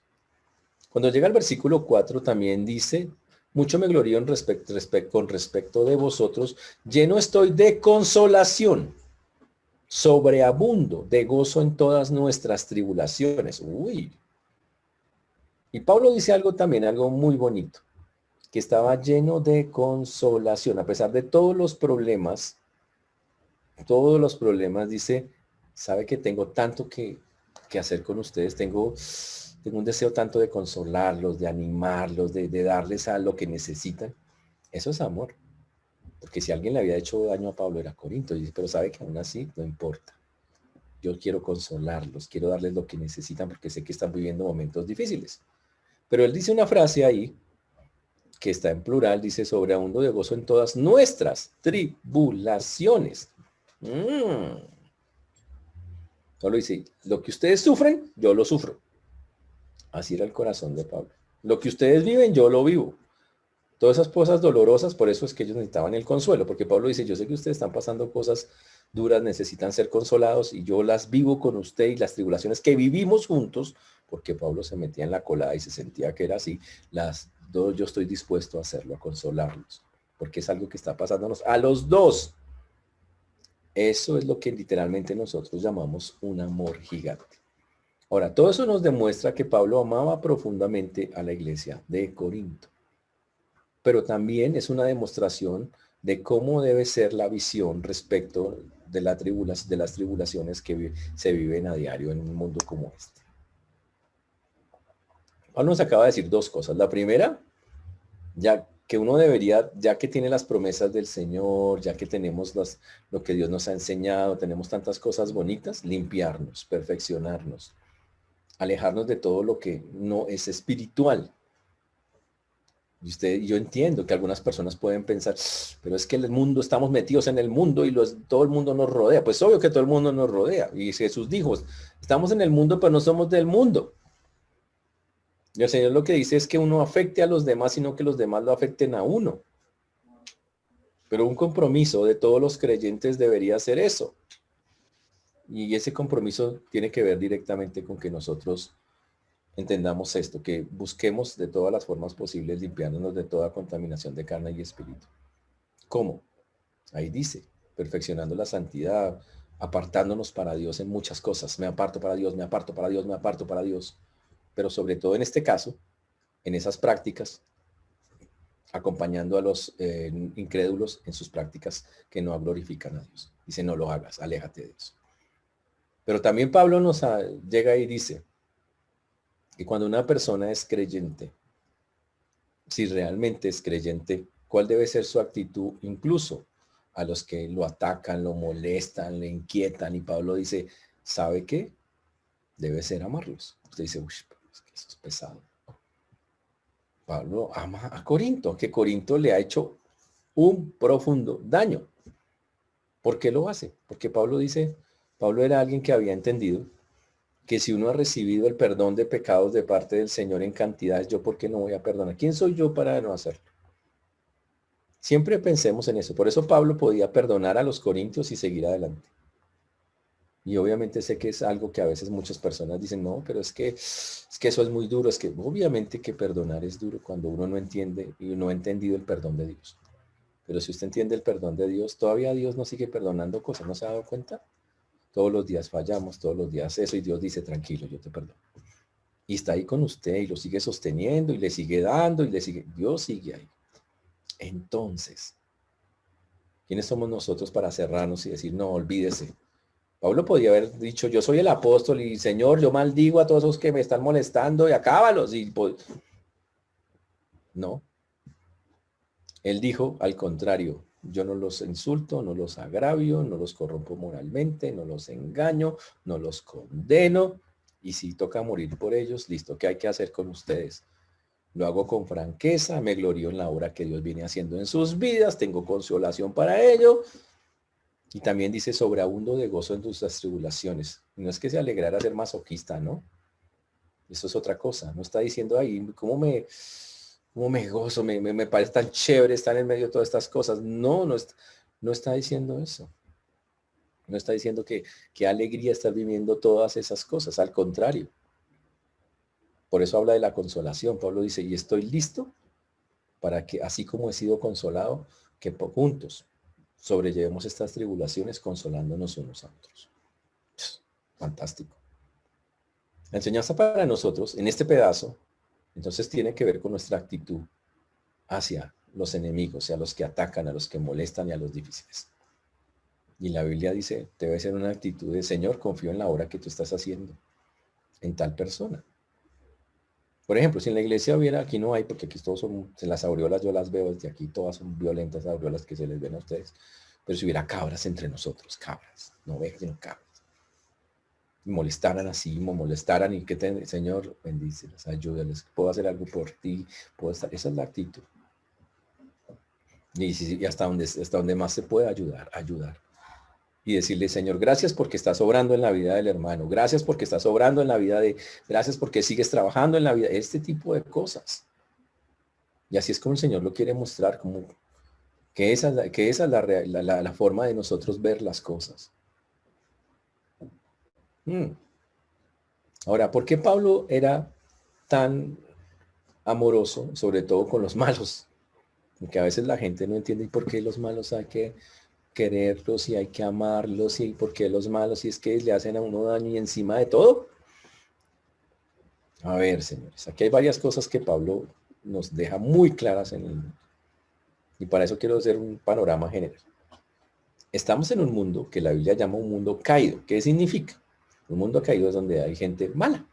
Cuando llega al versículo 4 también dice, mucho me glorío con respecto de vosotros, lleno estoy de consolación, sobreabundo de gozo en todas nuestras tribulaciones. Uy. Y Pablo dice algo también, algo muy bonito, que estaba lleno de consolación, a pesar de todos los problemas, dice, sabe que tengo tanto que hacer con ustedes, tengo un deseo tanto de consolarlos, de animarlos, de darles a lo que necesitan. Eso es amor, porque si alguien le había hecho daño a Pablo era Corinto, pero sabe que aún así no importa. Yo quiero consolarlos, quiero darles lo que necesitan porque sé que están viviendo momentos difíciles. Pero él dice una frase ahí que está en plural, dice, sobreabundo de gozo en todas nuestras tribulaciones. Solo dice, lo que ustedes sufren, yo lo sufro. Así era el corazón de Pablo. Lo que ustedes viven, yo lo vivo. Todas esas cosas dolorosas, por eso es que ellos necesitaban el consuelo, porque Pablo dice, yo sé que ustedes están pasando cosas duras, necesitan ser consolados y yo las vivo con usted y las tribulaciones que vivimos juntos, porque Pablo se metía en la colada y se sentía que era así, las dos yo estoy dispuesto a hacerlo, a consolarlos, porque es algo que está pasándonos a los dos. Eso es lo que literalmente nosotros llamamos un amor gigante. Ahora, todo eso nos demuestra que Pablo amaba profundamente a la iglesia de Corinto, pero también es una demostración de cómo debe ser la visión respecto de las tribulaciones que se viven a diario en un mundo como este. Pablo nos acaba de decir dos cosas. La primera, ya que uno debería, ya que tiene las promesas del Señor, ya que tenemos lo que Dios nos ha enseñado, tenemos tantas cosas bonitas, limpiarnos, perfeccionarnos, alejarnos de todo lo que no es espiritual. Yo entiendo que algunas personas pueden pensar, pero es que el mundo, estamos metidos en el mundo y todo el mundo nos rodea. Pues obvio que todo el mundo nos rodea. Y Jesús dijo, estamos en el mundo, pero no somos del mundo. Y el Señor lo que dice es que uno afecte a los demás, sino que los demás lo afecten a uno. Pero un compromiso de todos los creyentes debería ser eso. Y ese compromiso tiene que ver directamente con que nosotros entendamos esto, que busquemos de todas las formas posibles limpiándonos de toda contaminación de carne y espíritu. ¿Cómo? Ahí dice, perfeccionando la santidad, apartándonos para Dios en muchas cosas. Me aparto para Dios, me aparto para Dios, me aparto para Dios. Pero sobre todo en este caso, en esas prácticas, acompañando a los incrédulos en sus prácticas que no glorifican a Dios. Dice, no lo hagas, aléjate de eso. Pero también Pablo llega y dice que cuando una persona es creyente, si realmente es creyente, ¿cuál debe ser su actitud incluso a los que lo atacan, lo molestan, le inquietan? Y Pablo dice, ¿sabe qué? Debe ser amarlos. Usted dice, uy, es que eso es pesado. Pablo ama a Corinto, que Corinto le ha hecho un profundo daño. ¿Por qué lo hace? Porque Pablo dice, Pablo era alguien que había entendido que si uno ha recibido el perdón de pecados de parte del Señor en cantidades, ¿yo por qué no voy a perdonar? ¿Quién soy yo para no hacerlo? Siempre pensemos en eso. Por eso Pablo podía perdonar a los corintios y seguir adelante. Y obviamente sé que es algo que a veces muchas personas dicen, no, pero es que eso es muy duro. Es que obviamente que perdonar es duro cuando uno no entiende y no ha entendido el perdón de Dios. Pero si usted entiende el perdón de Dios, todavía Dios nos sigue perdonando cosas, ¿no se ha dado cuenta? Todos los días fallamos, todos los días eso, y Dios dice, tranquilo, yo te perdono. Y está ahí con usted y lo sigue sosteniendo y le sigue dando y le sigue, Dios sigue ahí. Entonces, ¿quiénes somos nosotros para cerrarnos y decir, no, olvídese? Pablo podía haber dicho, yo soy el apóstol y Señor, yo maldigo a todos esos que me están molestando y acábalos. Y pues, no. Él dijo, al contrario, yo no los insulto, no los agravio, no los corrompo moralmente, no los engaño, no los condeno. Y si toca morir por ellos, listo, ¿qué hay que hacer con ustedes? Lo hago con franqueza, me glorío en la obra que Dios viene haciendo en sus vidas, tengo consolación para ello. Y también dice, sobreabundo de gozo en tus tribulaciones. No es que se alegrara ser masoquista, ¿no? Eso es otra cosa. No está diciendo, ay, cómo me gozo, me parece tan chévere estar en medio de todas estas cosas. No, no está diciendo eso. No está diciendo que alegría estar viviendo todas esas cosas. Al contrario. Por eso habla de la consolación. Pablo dice, y estoy listo para que, así como he sido consolado, que juntos sobrellevemos estas tribulaciones consolándonos unos a otros. Fantástico. La enseñanza para nosotros, en este pedazo, entonces tiene que ver con nuestra actitud hacia los enemigos, a los que atacan, a los que molestan y a los difíciles. Y la Biblia dice, debe ser una actitud de, Señor, confío en la obra que tú estás haciendo en tal persona. Por ejemplo, si en la iglesia hubiera, aquí no hay, porque aquí todos son, las aureolas yo las veo desde aquí, todas son violentas aureolas que se les ven a ustedes. Pero si hubiera cabras entre nosotros, cabras, no ovejas, sino cabras. Y molestaran así, molestaran y que Señor, bendícelas, ayúdales, puedo hacer algo por ti, puedo estar, esa es la actitud. Y hasta donde más se pueda ayudar. Y decirle, Señor, gracias porque estás obrando en la vida del hermano, gracias porque estás obrando en la vida gracias porque sigues trabajando en la vida, este tipo de cosas. Y así es como el Señor lo quiere mostrar, como que esa es la forma de nosotros ver las cosas. Ahora, ¿por qué Pablo era tan amoroso, sobre todo con los malos? Porque a veces la gente no entiende por qué los malos hay que quererlos y hay que amarlos y por qué los malos y es que le hacen a uno daño y encima de todo. A ver, señores, aquí hay varias cosas que Pablo nos deja muy claras en el mundo. Y para eso quiero hacer un panorama general. Estamos en un mundo que la Biblia llama un mundo caído. ¿Qué significa? Un mundo caído es donde hay gente mala.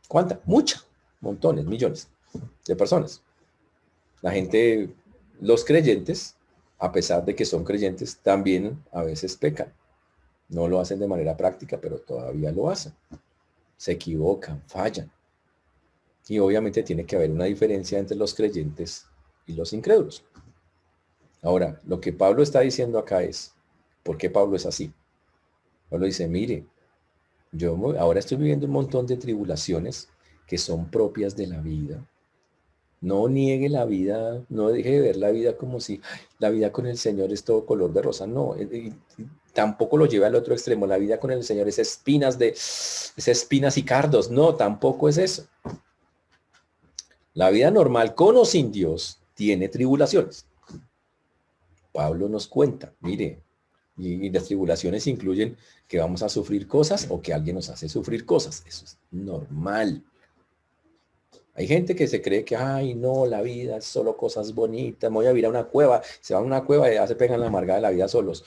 ¿Cuánta? Mucha. Montones, millones de personas. La gente, los creyentes, a pesar de que son creyentes, también a veces pecan. No lo hacen de manera práctica, pero todavía lo hacen. Se equivocan, fallan. Y obviamente tiene que haber una diferencia entre los creyentes y los incrédulos. Ahora, lo que Pablo está diciendo acá es, ¿por qué Pablo es así? Pablo dice, mire, yo ahora estoy viviendo un montón de tribulaciones que son propias de la vida. No niegue la vida, no deje de ver la vida como si la vida con el Señor es todo color de rosa. No, tampoco lo lleve al otro extremo. La vida con el Señor es espinas y cardos. No, tampoco es eso. La vida normal con o sin Dios tiene tribulaciones. Pablo nos cuenta, mire, y las tribulaciones incluyen que vamos a sufrir cosas o que alguien nos hace sufrir cosas. Eso es normal. Hay gente que se cree que, ay, no, la vida es solo cosas bonitas, me voy a ir a una cueva, se van a una cueva y ya se pegan la amargada de la vida solos.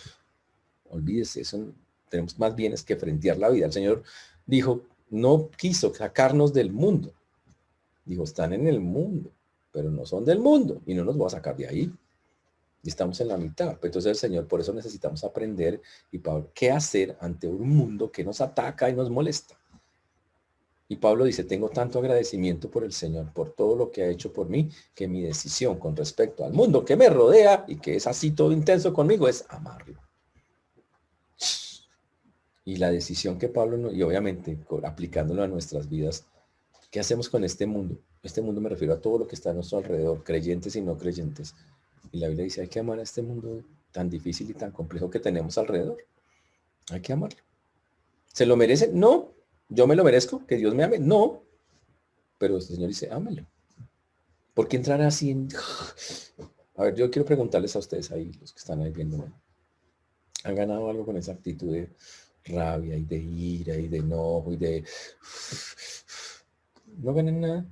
Olvídese, eso tenemos más bien es que frentear la vida. El Señor dijo, no quiso sacarnos del mundo. Dijo, están en el mundo, pero no son del mundo y no nos va a sacar de ahí. Y estamos en la mitad. Entonces el Señor, por eso necesitamos aprender y Pablo, qué hacer ante un mundo que nos ataca y nos molesta. Y Pablo dice, tengo tanto agradecimiento por el Señor, por todo lo que ha hecho por mí, que mi decisión con respecto al mundo que me rodea y que es así todo intenso conmigo es amarlo. Y la decisión que Pablo, y obviamente aplicándolo a nuestras vidas, ¿qué hacemos con este mundo? Este mundo me refiero a todo lo que está a nuestro alrededor, creyentes y no creyentes. Y la Biblia dice, hay que amar a este mundo tan difícil y tan complejo que tenemos alrededor. Hay que amarlo. ¿Se lo merece? No. ¿Yo me lo merezco? ¿Que Dios me ame? No. Pero el Señor dice, ámelo. ¿Por qué entrar así en...? A ver, yo quiero preguntarles a ustedes ahí, los que están ahí viéndome. ¿Han ganado algo con esa actitud de rabia y de ira y de enojo y de... no ganan nada?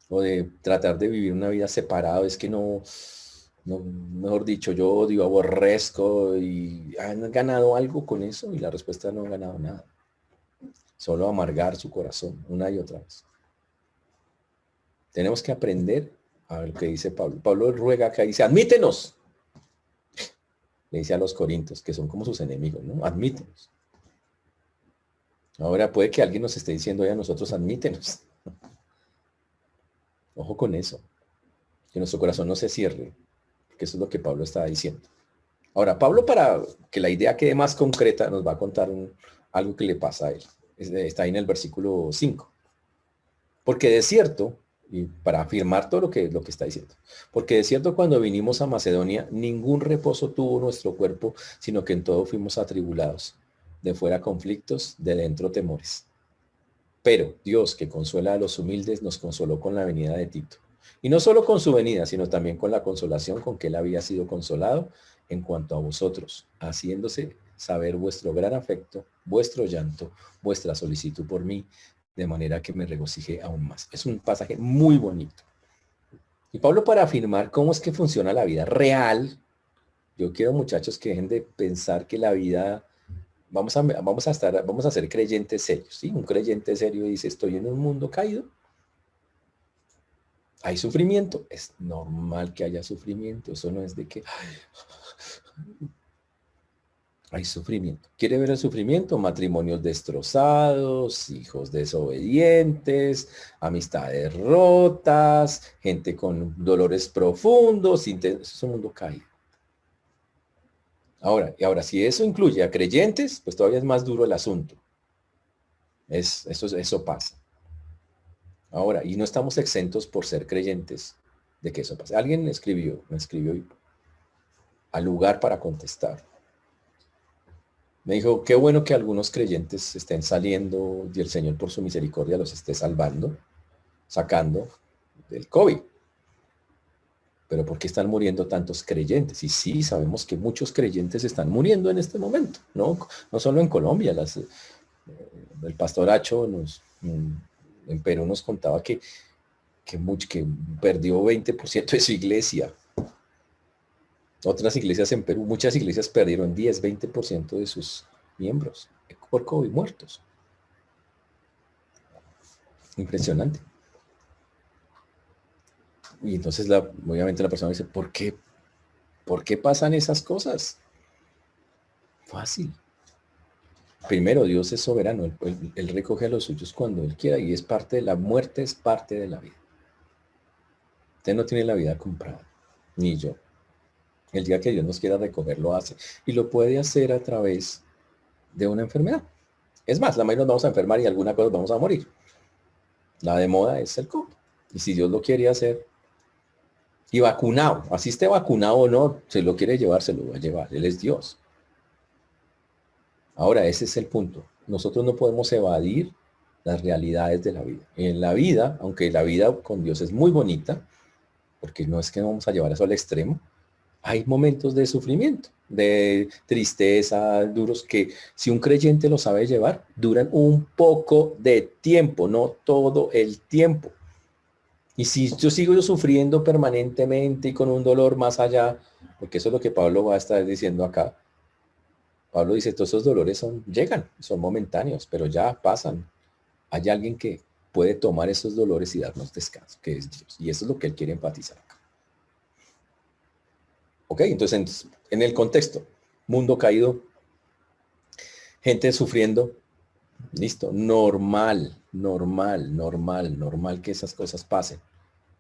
O de tratar de vivir una vida separada, es que no, mejor dicho, yo odio, aborrezco y ¿han ganado algo con eso? Y la respuesta no han ganado nada. Solo amargar su corazón una y otra vez. Tenemos que aprender a lo que dice Pablo. Pablo ruega acá y dice, admítenos. Le dice a los corintios, que son como sus enemigos, ¿no? Admítenos. Ahora puede que alguien nos esté diciendo hoy a nosotros, admítenos. Ojo con eso. Que nuestro corazón no se cierre. Porque eso es lo que Pablo está diciendo. Ahora, Pablo, para que la idea quede más concreta, nos va a contar algo que le pasa a él. Está ahí en el versículo 5. Porque de cierto, y para afirmar todo lo que está diciendo, porque de cierto cuando vinimos a Macedonia, ningún reposo tuvo nuestro cuerpo, sino que en todo fuimos atribulados, de fuera conflictos, de dentro temores. Pero Dios, que consuela a los humildes, nos consoló con la venida de Tito. Y no solo con su venida, sino también con la consolación con que él había sido consolado en cuanto a vosotros, haciéndose saber vuestro gran afecto, vuestro llanto, vuestra solicitud por mí, de manera que me regocijé aún más. Es un pasaje muy bonito. Y Pablo, para afirmar cómo es que funciona la vida real, yo quiero, muchachos, que dejen de pensar que la vida, vamos a ser creyentes serios, ¿sí? Un creyente serio dice, estoy en un mundo caído, hay sufrimiento, es normal que haya sufrimiento, eso no es de que hay sufrimiento. ¿Quiere ver el sufrimiento? Matrimonios destrozados, hijos desobedientes, amistades rotas, gente con dolores profundos, es un mundo caído. Ahora, si eso incluye a creyentes, pues todavía es más duro el asunto. Eso pasa. Ahora, y no estamos exentos por ser creyentes de que eso pase. Alguien me escribió al lugar para contestar. Me dijo, qué bueno que algunos creyentes estén saliendo y el Señor por su misericordia los esté salvando, sacando del COVID. Pero ¿por qué están muriendo tantos creyentes? Y sí, sabemos que muchos creyentes están muriendo en este momento, no solo en Colombia. El pastor Acho en Perú nos contaba que perdió 20% de su iglesia. Otras iglesias en Perú, muchas iglesias perdieron 10, 20% de sus miembros por COVID muertos. Impresionante. Y entonces obviamente la persona dice, ¿por qué pasan esas cosas? Fácil. Primero, Dios es soberano, él recoge a los suyos cuando Él quiera y es parte de la muerte, es parte de la vida. Usted no tiene la vida comprada, ni yo. El día que Dios nos quiera recoger, lo hace. Y lo puede hacer a través de una enfermedad. Es más, la mayoría nos vamos a enfermar y alguna cosa vamos a morir. La de moda es el COVID. Y si Dios lo quiere hacer, y vacunado, así esté vacunado o no, se lo quiere llevar, se lo va a llevar. Él es Dios. Ahora, ese es el punto. Nosotros no podemos evadir las realidades de la vida. En la vida, aunque la vida con Dios es muy bonita, porque no es que vamos a llevar eso al extremo, hay momentos de sufrimiento, de tristeza, duros, que si un creyente lo sabe llevar, duran un poco de tiempo, no todo el tiempo. Y si yo sigo sufriendo permanentemente y con un dolor más allá, porque eso es lo que Pablo va a estar diciendo acá. Pablo dice, todos esos dolores llegan, son momentáneos, pero ya pasan. Hay alguien que puede tomar esos dolores y darnos descanso, que es Dios. Y eso es lo que él quiere enfatizar acá. Ok, entonces en el contexto, mundo caído, gente sufriendo, listo, normal que esas cosas pasen.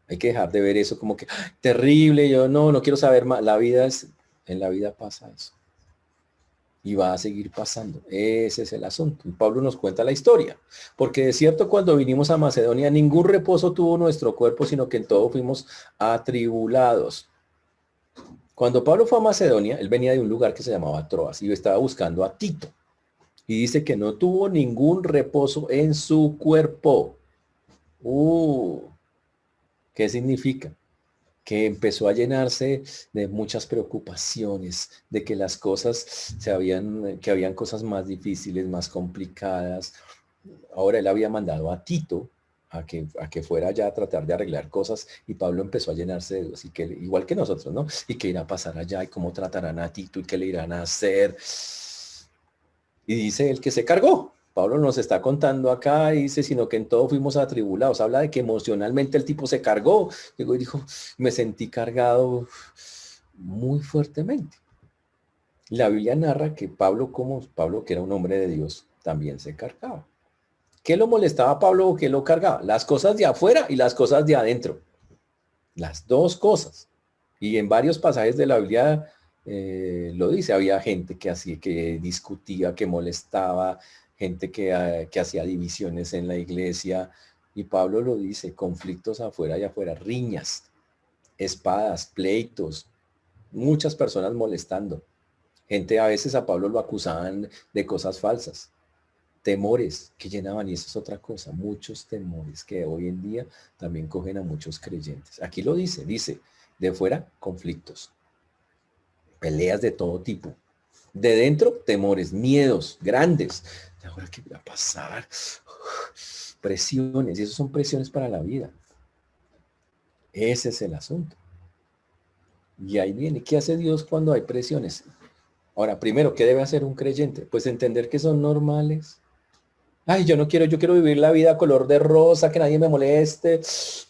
Hay que dejar de ver eso como que terrible, yo no quiero saber más. En la vida pasa eso. Y va a seguir pasando. Ese es el asunto. Y Pablo nos cuenta la historia. Porque de cierto, cuando vinimos a Macedonia, ningún reposo tuvo nuestro cuerpo, sino que en todo fuimos atribulados. Cuando Pablo fue a Macedonia, él venía de un lugar que se llamaba Troas y estaba buscando a Tito. Y dice que no tuvo ningún reposo en su cuerpo. ¿Qué significa? Que empezó a llenarse de muchas preocupaciones, de que las cosas que habían cosas más difíciles, más complicadas. Ahora él había mandado a Tito a que fuera allá a tratar de arreglar cosas y Pablo empezó a llenarse de Dios, y que igual que nosotros, ¿no? Y qué irá a pasar allá y cómo tratarán a Tito y qué le irán a hacer. Y dice el que se cargó. Pablo nos está contando acá y dice, sino que en todo fuimos atribulados. Habla de que emocionalmente el tipo se cargó. Llegó y dijo, me sentí cargado muy fuertemente. La Biblia narra que Pablo, que era un hombre de Dios, también se cargaba. ¿Qué lo molestaba a Pablo o qué lo cargaba? Las cosas de afuera y las cosas de adentro. Las dos cosas. Y en varios pasajes de la Biblia lo dice, había gente que discutía, que molestaba, gente que hacía divisiones en la iglesia. Y Pablo lo dice, conflictos afuera y afuera, riñas, espadas, pleitos, muchas personas molestando. Gente a veces a Pablo lo acusaban de cosas falsas. Temores que llenaban, y eso es otra cosa, muchos temores que hoy en día también cogen a muchos creyentes. Aquí lo dice, de fuera, conflictos, peleas de todo tipo. De dentro, temores, miedos grandes. Ahora, ¿qué va a pasar? Presiones, y eso son presiones para la vida. Ese es el asunto. Y ahí viene, ¿qué hace Dios cuando hay presiones? Ahora, primero, ¿qué debe hacer un creyente? Pues entender que son normales. Ay, yo quiero vivir la vida color de rosa, que nadie me moleste,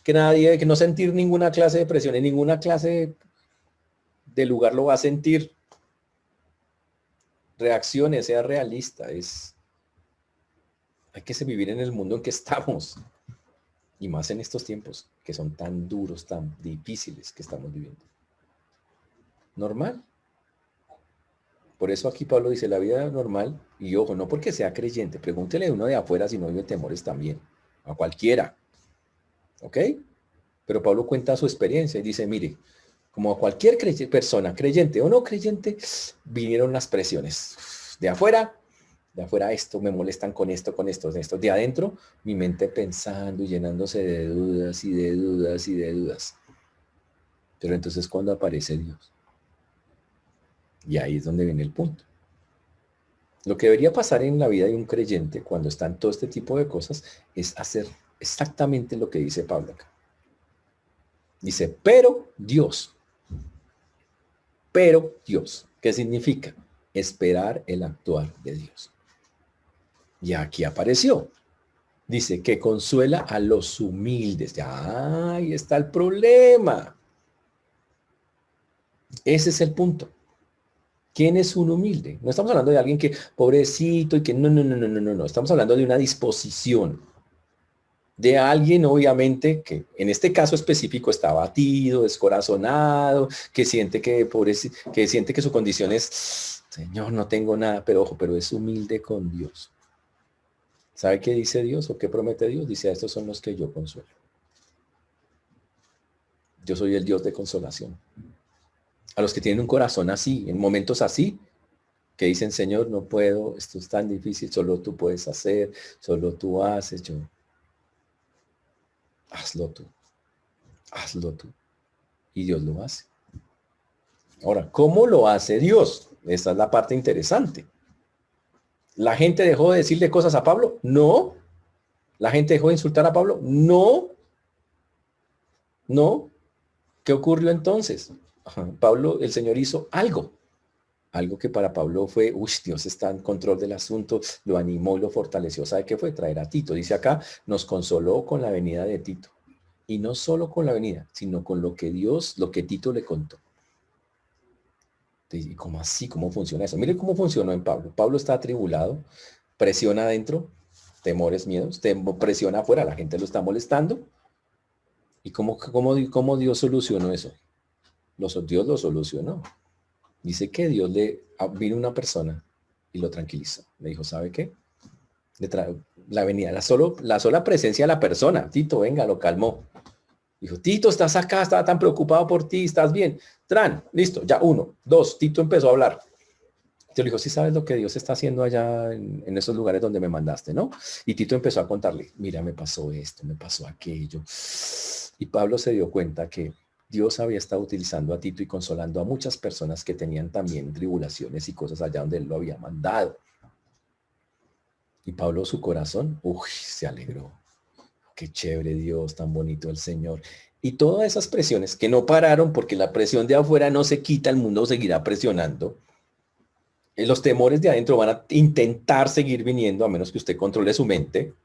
que no sentir ninguna clase de presión, en ninguna clase de lugar lo va a sentir. Reacciones, sea realista, hay que vivir en el mundo en que estamos. Y más en estos tiempos que son tan duros, tan difíciles que estamos viviendo. Normal. Por eso aquí Pablo dice, la vida normal, y ojo, no porque sea creyente, pregúntele a uno de afuera si no vive temores también, a cualquiera, ¿ok? Pero Pablo cuenta su experiencia y dice, mire, como a cualquier persona, creyente o no creyente, vinieron las presiones. De afuera esto, me molestan con esto, de adentro, mi mente pensando y llenándose de dudas y de dudas y de dudas. Pero entonces cuando aparece Dios, y ahí es donde viene el punto. Lo que debería pasar en la vida de un creyente cuando están todo este tipo de cosas es hacer exactamente lo que dice Pablo acá. Dice, pero Dios, ¿qué significa? Esperar el actuar de Dios. Y aquí apareció. Dice que consuela a los humildes. Ya, ahí está el problema. Ese es el punto. ¿Quién es un humilde? No estamos hablando de alguien que pobrecito y que no. Estamos hablando de una disposición de alguien, obviamente, que en este caso específico está abatido, descorazonado, que siente que que siente que su condición es, Señor, no tengo nada, pero ojo, pero es humilde con Dios. ¿Sabe qué dice Dios o qué promete Dios? Dice, a estos son los que yo consuelo. Yo soy el Dios de consolación. A los que tienen un corazón así, en momentos así, que dicen, Señor, no puedo, esto es tan difícil, solo tú puedes hacer, solo tú haces, hazlo tú, hazlo tú. Y Dios lo hace. Ahora, ¿cómo lo hace Dios? Esta es la parte interesante. ¿La gente dejó de decirle cosas a Pablo? No. ¿La gente dejó de insultar a Pablo? No. No. ¿Qué ocurrió entonces? Pablo, el Señor hizo algo. Algo que para Pablo fue, Dios está en control del asunto, lo animó y lo fortaleció. ¿Sabe qué fue? Traer a Tito. Dice acá, nos consoló con la venida de Tito. Y no solo con la venida, sino con lo que lo que Tito le contó. ¿Y cómo así? ¿Cómo funciona eso? Mire cómo funcionó en Pablo. Pablo está atribulado, presión adentro, temores, miedos, presión afuera, la gente lo está molestando. ¿Y cómo Dios solucionó eso? Dios lo solucionó. Dice que vino una persona y lo tranquilizó. Le dijo, ¿sabe qué? La venida, la sola presencia de la persona, Tito, venga, lo calmó. Dijo, Tito, estás acá, estaba tan preocupado por ti, ¿estás bien? Tran, listo, ya 1, 2, Tito empezó a hablar. Te dijo, sí sabes lo que Dios está haciendo allá en esos lugares donde me mandaste, ¿no? Y Tito empezó a contarle, mira, me pasó esto, me pasó aquello. Y Pablo se dio cuenta que Dios había estado utilizando a Tito y consolando a muchas personas que tenían también tribulaciones y cosas allá donde él lo había mandado. Y Pablo, su corazón, se alegró. Qué chévere Dios, tan bonito el Señor. Y todas esas presiones que no pararon porque la presión de afuera no se quita, el mundo seguirá presionando. Los temores de adentro van a intentar seguir viniendo a menos que usted controle su mente.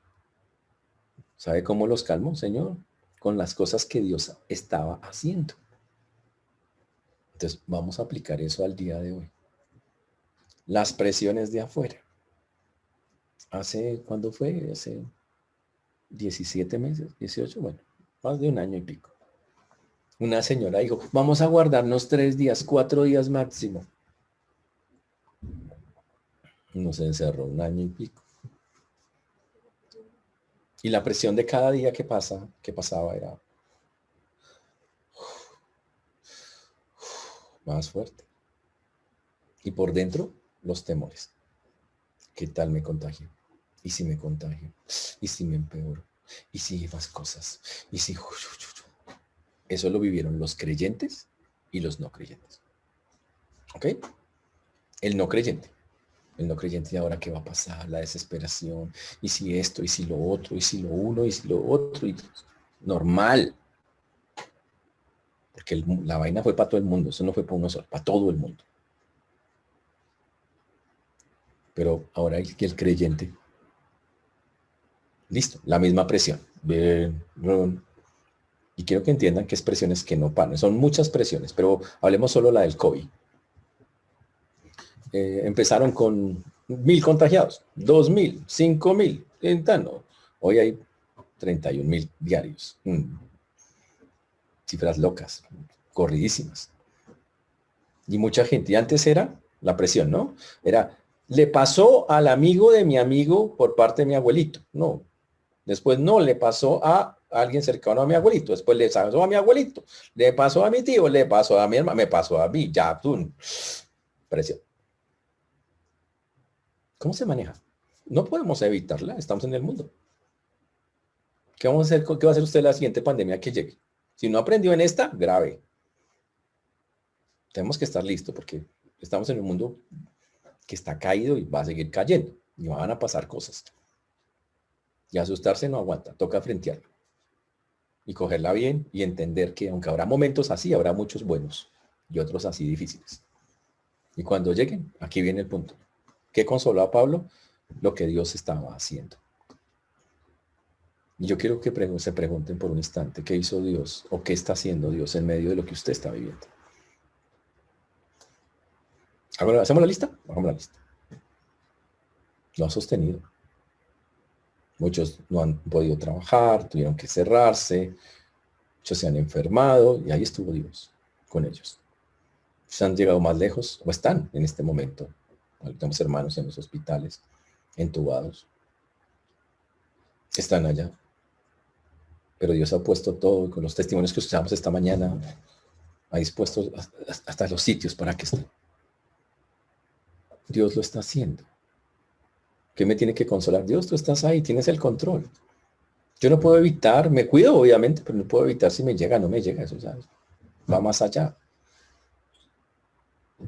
¿Sabe cómo los calmó, Señor? Con las cosas que Dios estaba haciendo. Entonces, vamos a aplicar eso al día de hoy. Las presiones de afuera. ¿Cuándo fue? Hace 17 meses, 18, bueno, más de un año y pico. Una señora dijo, vamos a guardarnos 3 días, 4 días máximo. Nos encerró un año y pico. Y la presión de cada día que pasaba era más fuerte. Y por dentro, los temores. ¿Qué tal me contagio? ¿Y si me contagio? ¿Y si me empeoro? ¿Y si más cosas? ¿Y si... Eso lo vivieron los creyentes y los no creyentes. ¿Ok? El no creyente. El no creyente de ahora qué va a pasar, la desesperación, y si esto, y si lo otro, y si lo uno, y si lo otro, y normal. Porque la vaina fue para todo el mundo, eso no fue para uno solo, para todo el mundo. Pero ahora el creyente, listo, la misma presión. Y quiero que entiendan que es presiones que no paran, son muchas presiones, pero hablemos solo la del COVID. Empezaron con 1.000 contagiados, 2.000, 5.000, hoy hay 31.000 diarios. Cifras locas, corridísimas. Y mucha gente, y antes era la presión, ¿no? Era, le pasó al amigo de mi amigo por parte de mi abuelito. No. Después no, le pasó a alguien cercano a mi abuelito. Después le pasó a mi abuelito. Le pasó a mi tío, le pasó a mi hermano, me pasó a mí. Ya, tú. Presión. ¿Cómo se maneja? No podemos evitarla, estamos en el mundo. ¿Qué vamos a hacer? ¿Qué va a hacer usted la siguiente pandemia que llegue? Si no aprendió en esta, grave. Tenemos que estar listos porque estamos en un mundo que está caído y va a seguir cayendo. Y van a pasar cosas. Y asustarse no aguanta, toca frentearlo. Y cogerla bien y entender que aunque habrá momentos así, habrá muchos buenos y otros así difíciles. Y cuando lleguen, aquí viene el punto. ¿Qué consoló a Pablo? Lo que Dios estaba haciendo. Y yo quiero que se pregunten por un instante, ¿qué hizo Dios o qué está haciendo Dios en medio de lo que usted está viviendo? Ahora, ¿hacemos la lista? Hagamos la lista. Lo ha sostenido. Muchos no han podido trabajar, tuvieron que cerrarse, muchos se han enfermado y ahí estuvo Dios con ellos. Se han llegado más lejos o están en este momento. Tenemos hermanos en los hospitales, entubados. Están allá. Pero Dios ha puesto todo, con los testimonios que escuchamos esta mañana, ha dispuesto hasta los sitios para que estén. Dios lo está haciendo. ¿Qué me tiene que consolar? Dios, tú estás ahí, tienes el control. Yo no puedo evitar, me cuido obviamente, pero no puedo evitar si me llega o no me llega. Eso ya va más allá.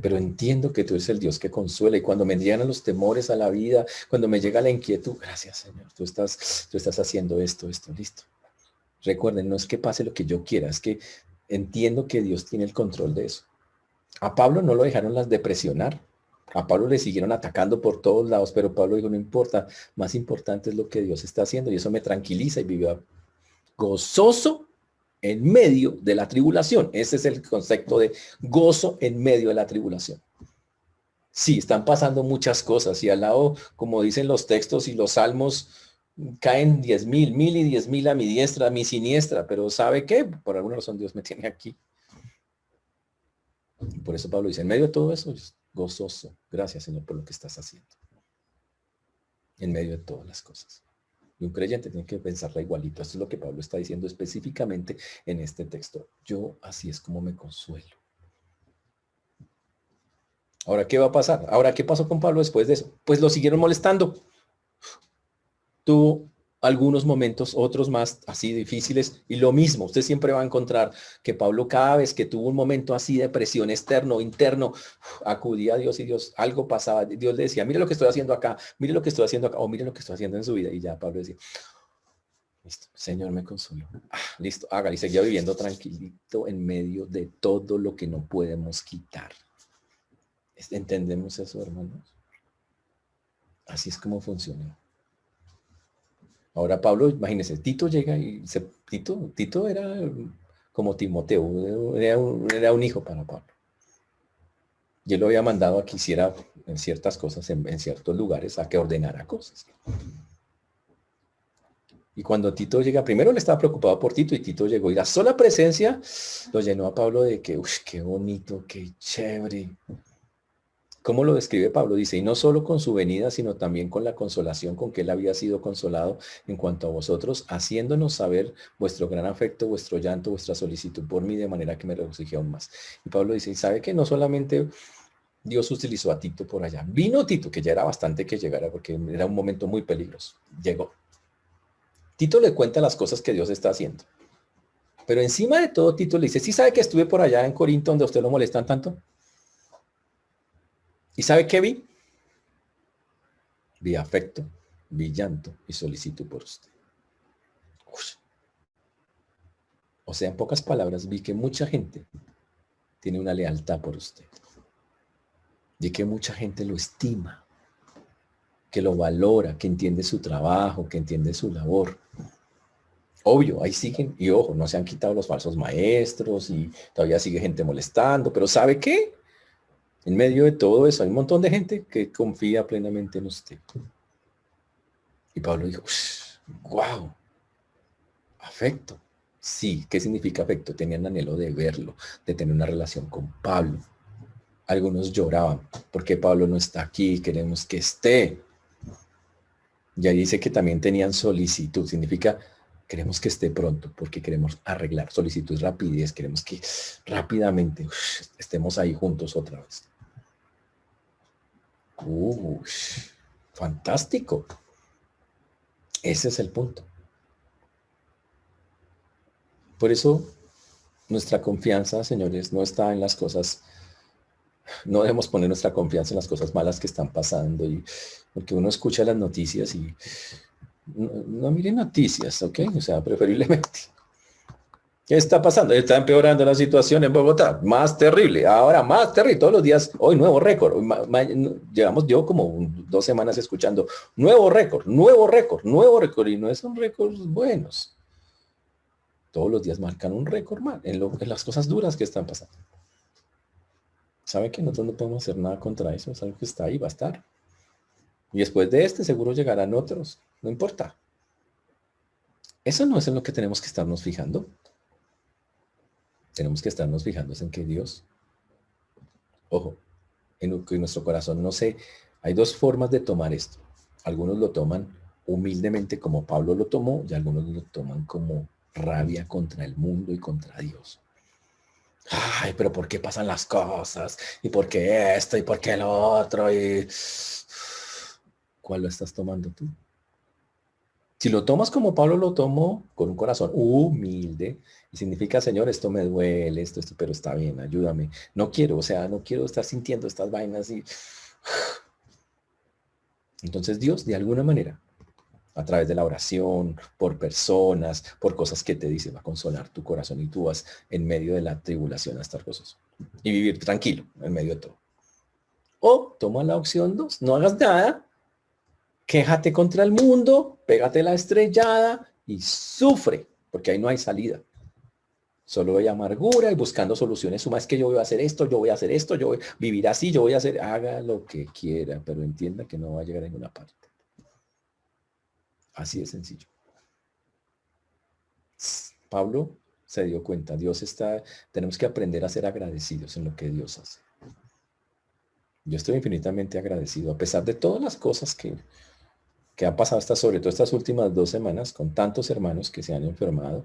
Pero entiendo que tú eres el Dios que consuela y cuando me llegan los temores a la vida, cuando me llega la inquietud, gracias Señor, tú estás haciendo esto, listo. Recuerden, no es que pase lo que yo quiera, es que entiendo que Dios tiene el control de eso. A Pablo no lo dejaron las depresionar. A Pablo le siguieron atacando por todos lados, pero Pablo dijo, no importa, más importante es lo que Dios está haciendo y eso me tranquiliza y vivió gozoso en medio de la tribulación. Ese es el concepto de gozo en medio de la tribulación. Sí, están pasando muchas cosas y al lado, como dicen los textos y los salmos, caen 10,000, 1,000 y 10,000 a mi diestra, a mi siniestra, pero ¿sabe qué? Por alguna razón Dios me tiene aquí. Y por eso Pablo dice, en medio de todo eso, gozoso. Gracias, Señor, por lo que estás haciendo. En medio de todas las cosas. Y un creyente tiene que pensarla igualito. Esto es lo que Pablo está diciendo específicamente en este texto. Yo así es como me consuelo. Ahora, ¿qué va a pasar? Ahora, ¿qué pasó con Pablo después de eso? Pues lo siguieron molestando. Tuvo algunos momentos, otros más así difíciles, y lo mismo, usted siempre va a encontrar que Pablo cada vez que tuvo un momento así de presión externo, interno, acudía a Dios y Dios, algo pasaba, Dios le decía, mire lo que estoy haciendo acá, mire lo que estoy haciendo acá, o mire lo que estoy haciendo en su vida, y ya Pablo decía, listo, Señor me consoló, listo, hágale, y seguía viviendo tranquilito en medio de todo lo que no podemos quitar. ¿Entendemos eso, hermanos? Así es como funciona. Ahora Pablo, imagínense, Tito llega y Tito era como Timoteo, era un hijo para Pablo. Y él lo había mandado a que hiciera en ciertas cosas, en ciertos lugares, a que ordenara cosas. Y cuando Tito llega, primero le estaba preocupado por Tito y Tito llegó y la sola presencia lo llenó a Pablo de que, uff, qué bonito, qué chévere. ¿Cómo lo describe Pablo? Dice, y no solo con su venida, sino también con la consolación con que él había sido consolado en cuanto a vosotros, haciéndonos saber vuestro gran afecto, vuestro llanto, vuestra solicitud por mí, de manera que me regocijé aún más. Y Pablo dice, y sabe que no solamente Dios utilizó a Tito por allá, vino Tito, que ya era bastante que llegara, porque era un momento muy peligroso, llegó. Tito le cuenta las cosas que Dios está haciendo. Pero encima de todo, Tito le dice, ¿sí sabe que estuve por allá en Corinto donde a usted lo molestan tanto? ¿Y sabe qué vi? Vi afecto, vi llanto y solicitud por usted. Uf. O sea, en pocas palabras, vi que mucha gente tiene una lealtad por usted. Vi que mucha gente lo estima, que lo valora, que entiende su trabajo, que entiende su labor. Obvio, ahí siguen, y ojo, no se han quitado los falsos maestros y todavía sigue gente molestando, pero ¿sabe qué? En medio de todo eso hay un montón de gente que confía plenamente en usted. Y Pablo dijo, wow, afecto. Sí, ¿qué significa afecto? Tenían anhelo de verlo, de tener una relación con Pablo. Algunos lloraban, porque Pablo no está aquí, queremos que esté. Y ahí dice que también tenían solicitud, significa queremos que esté pronto, porque queremos arreglar. Solicitud, rapidez, queremos que rápidamente estemos ahí juntos otra vez. Fantástico. Ese es el punto. Por eso nuestra confianza, señores, no está en las cosas, no debemos poner nuestra confianza en las cosas malas que están pasando, y porque uno escucha las noticias y no mire noticias, ¿ok? O sea, preferiblemente. ¿Qué está pasando? Está empeorando la situación en Bogotá, más terrible, ahora más terrible, todos los días, hoy nuevo récord, llevamos yo como 2 semanas escuchando, nuevo récord, nuevo récord, nuevo récord, y no son récords buenos. Todos los días marcan un récord mal en las cosas duras que están pasando. Saben que nosotros no podemos hacer nada contra eso, es algo que está ahí, va a estar. Y después de este seguro llegarán otros, no importa. Eso no es en lo que tenemos que estarnos fijando. Tenemos que estarnos fijando en que Dios, ojo, en que nuestro corazón no sé, hay dos formas de tomar esto. Algunos lo toman humildemente como Pablo lo tomó y algunos lo toman como rabia contra el mundo y contra Dios. Ay, pero ¿por qué pasan las cosas? ¿Y por qué esto? ¿Y por qué lo otro? Y... ¿Cuál lo estás tomando tú? Si lo tomas como Pablo lo tomó, con un corazón humilde, y significa, Señor, esto me duele, esto, pero está bien, ayúdame. No quiero, o sea, no quiero estar sintiendo estas vainas y... Entonces Dios, de alguna manera, a través de la oración, por personas, por cosas que te dice, va a consolar tu corazón y tú vas en medio de la tribulación a estar gozoso y vivir tranquilo en medio de todo. O toma la opción 2, no hagas nada, quéjate contra el mundo, pégate la estrellada y sufre, porque ahí no hay salida. Solo hay amargura y buscando soluciones. Suma es que yo voy a hacer esto, yo voy a hacer esto, yo voy a vivir así, yo voy a hacer, haga lo que quiera, pero entienda que no va a llegar a ninguna parte. Así de sencillo. Pablo se dio cuenta, Dios está, tenemos que aprender a ser agradecidos en lo que Dios hace. Yo estoy infinitamente agradecido, a pesar de todas las cosas que han pasado sobre todo estas últimas 2 semanas, con tantos hermanos que se han enfermado.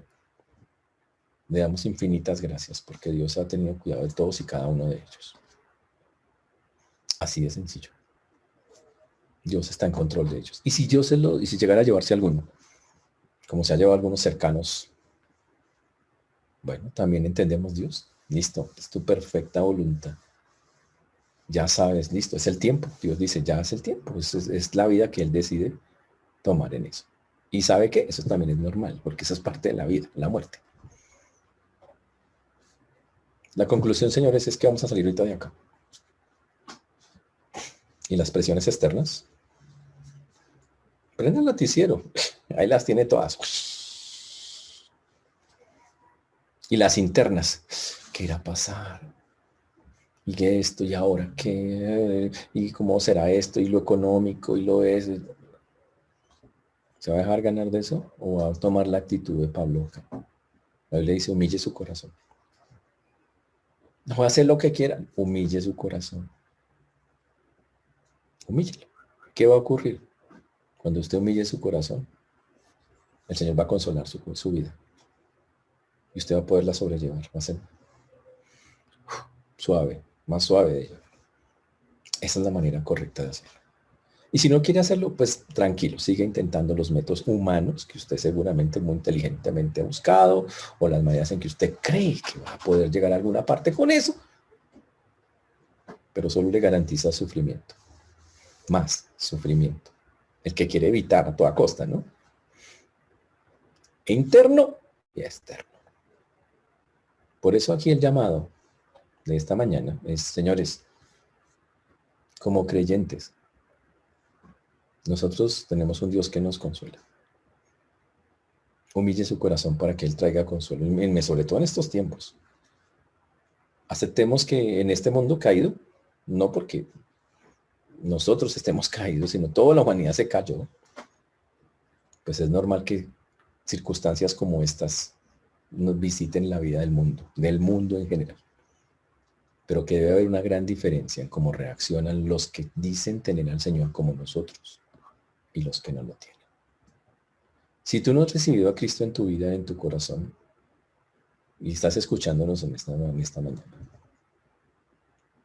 Le damos infinitas gracias porque Dios ha tenido cuidado de todos y cada uno de ellos. Así de sencillo. Dios está en control de ellos. Y si y si llegara a llevarse alguno, como se ha llevado algunos cercanos, bueno, también entendemos Dios. Listo, es tu perfecta voluntad. Ya sabes, listo, es el tiempo. Dios dice, ya es el tiempo. Es la vida que Él decide tomar en eso. Y sabe que eso también es normal, porque eso es parte de la vida, la muerte. La conclusión, señores, es que vamos a salir ahorita de acá. Y las presiones externas, prenda el noticiero, ahí las tiene todas. Y las internas, ¿qué irá a pasar? ¿Y qué esto? ¿Y ahora qué? ¿Y cómo será esto? ¿Y lo económico? ¿Y lo es? ¿Se va a dejar ganar de eso? ¿O va a tomar la actitud de Pablo? La Biblia dice, humille su corazón. No va a hacer lo que quiera, humille su corazón. Humíllelo. ¿Qué va a ocurrir? Cuando usted humille su corazón, el Señor va a consolar su vida. Y usted va a poderla sobrellevar. Va a ser suave, más suave de ella. Esa es la manera correcta de hacerlo. Y si no quiere hacerlo, pues tranquilo, sigue intentando los métodos humanos que usted seguramente muy inteligentemente ha buscado, o las maneras en que usted cree que va a poder llegar a alguna parte con eso, pero solo le garantiza sufrimiento, más sufrimiento, el que quiere evitar a toda costa, ¿no? Interno y externo. Por eso aquí el llamado de esta mañana es, señores, como creyentes, nosotros tenemos un Dios que nos consuela. Humille su corazón para que Él traiga consuelo, sobre todo en estos tiempos. Aceptemos que en este mundo caído, no porque nosotros estemos caídos, sino toda la humanidad se cayó, pues es normal que circunstancias como estas nos visiten la vida del mundo en general. Pero que debe haber una gran diferencia en cómo reaccionan los que dicen tener al Señor como nosotros y los que no lo tienen. Si tú no has recibido a Cristo en tu vida, en tu corazón, y estás escuchándonos en esta mañana,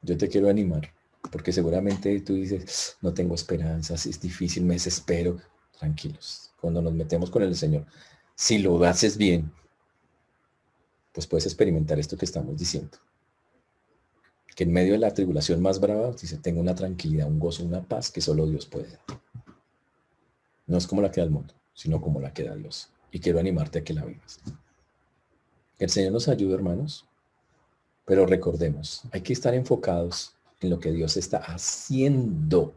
yo te quiero animar, porque seguramente tú dices, no tengo esperanzas, es difícil, me desespero. Tranquilos, cuando nos metemos con el Señor, si lo haces bien, pues puedes experimentar esto que estamos diciendo. Que en medio de la tribulación más brava, dice, tengo una tranquilidad, un gozo, una paz que solo Dios puede dar. No es como la que da el mundo, sino como la que da Dios. Y quiero animarte a que la vivas. El Señor nos ayude, hermanos, pero recordemos, hay que estar enfocados en lo que Dios está haciendo.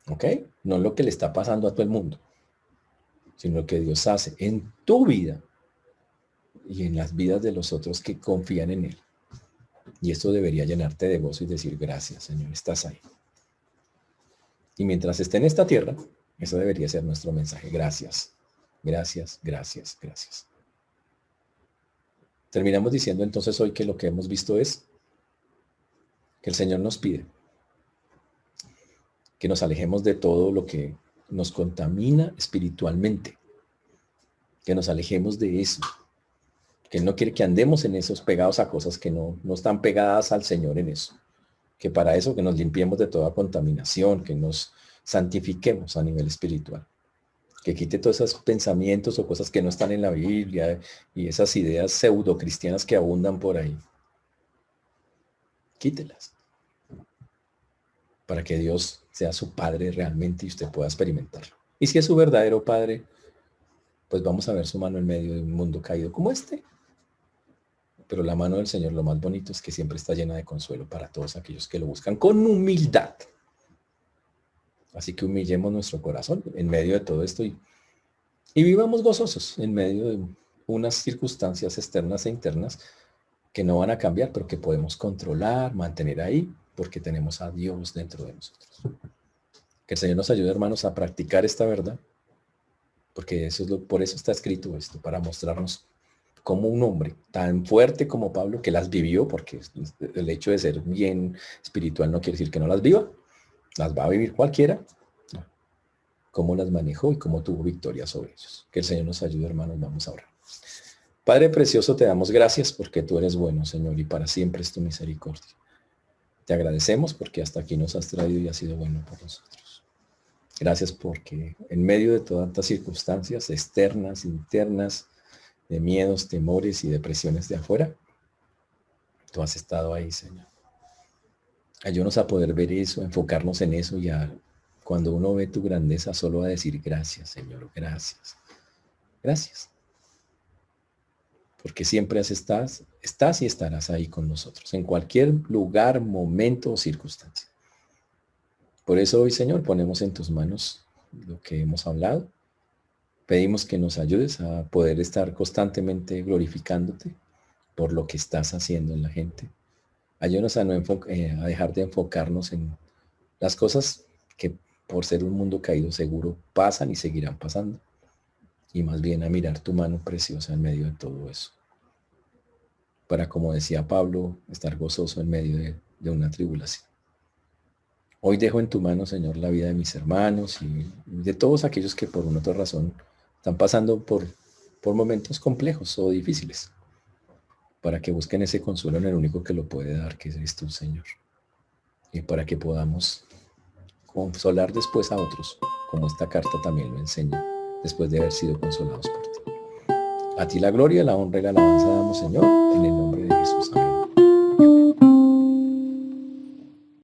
¿Ok? No lo que le está pasando a todo el mundo, sino lo que Dios hace en tu vida y en las vidas de los otros que confían en Él. Y esto debería llenarte de gozo y decir, gracias, Señor, estás ahí. Y mientras esté en esta tierra, eso debería ser nuestro mensaje. Gracias, gracias, gracias, gracias. Terminamos diciendo entonces hoy que lo que hemos visto es que el Señor nos pide que nos alejemos de todo lo que nos contamina espiritualmente, que nos alejemos de eso, que Él no quiere que andemos en esos pegados a cosas que no están pegadas al Señor en eso, que para eso que nos limpiemos de toda contaminación, que nos santifiquemos a nivel espiritual, que quite todos esos pensamientos o cosas que no están en la Biblia y esas ideas pseudo cristianas que abundan por ahí. Quítelas, para que Dios sea su Padre realmente y usted pueda experimentarlo. Y si es su verdadero Padre, pues vamos a ver su mano en medio de un mundo caído como este. Pero la mano del Señor, lo más bonito es que siempre está llena de consuelo para todos aquellos que lo buscan con humildad. Así que humillemos nuestro corazón en medio de todo esto y vivamos gozosos en medio de unas circunstancias externas e internas que no van a cambiar, pero que podemos controlar, mantener ahí, porque tenemos a Dios dentro de nosotros. Que el Señor nos ayude, hermanos, a practicar esta verdad, porque por eso está escrito esto, para mostrarnos cómo un hombre tan fuerte como Pablo, que las vivió, porque el hecho de ser bien espiritual no quiere decir que no las viva, las va a vivir cualquiera, cómo las manejó y cómo tuvo victoria sobre ellos. Que el Señor nos ayude, hermanos, vamos a orar. Padre precioso, te damos gracias porque tú eres bueno, Señor, y para siempre es tu misericordia. Te agradecemos porque hasta aquí nos has traído y has sido bueno por nosotros. Gracias porque en medio de todas estas circunstancias externas, internas, de miedos, temores y depresiones de afuera, tú has estado ahí, Señor. Ayúdanos a poder ver eso, enfocarnos en eso y cuando uno ve tu grandeza solo a decir gracias, Señor, gracias. Gracias. Porque siempre estás y estarás ahí con nosotros, en cualquier lugar, momento o circunstancia. Por eso hoy, Señor, ponemos en tus manos lo que hemos hablado. Pedimos que nos ayudes a poder estar constantemente glorificándote por lo que estás haciendo en la gente. Ayúdanos a dejar de enfocarnos en las cosas que por ser un mundo caído seguro pasan y seguirán pasando. Y más bien a mirar tu mano preciosa en medio de todo eso. Para, como decía Pablo, estar gozoso en medio de una tribulación. Hoy dejo en tu mano, Señor, la vida de mis hermanos y de todos aquellos que por una u otra razón están pasando por momentos complejos o difíciles, para que busquen ese consuelo en el único que lo puede dar, que eres tú, Señor. Y para que podamos consolar después a otros, como esta carta también lo enseña, después de haber sido consolados por ti. A ti la gloria, la honra y la alabanza damos, Señor, en el nombre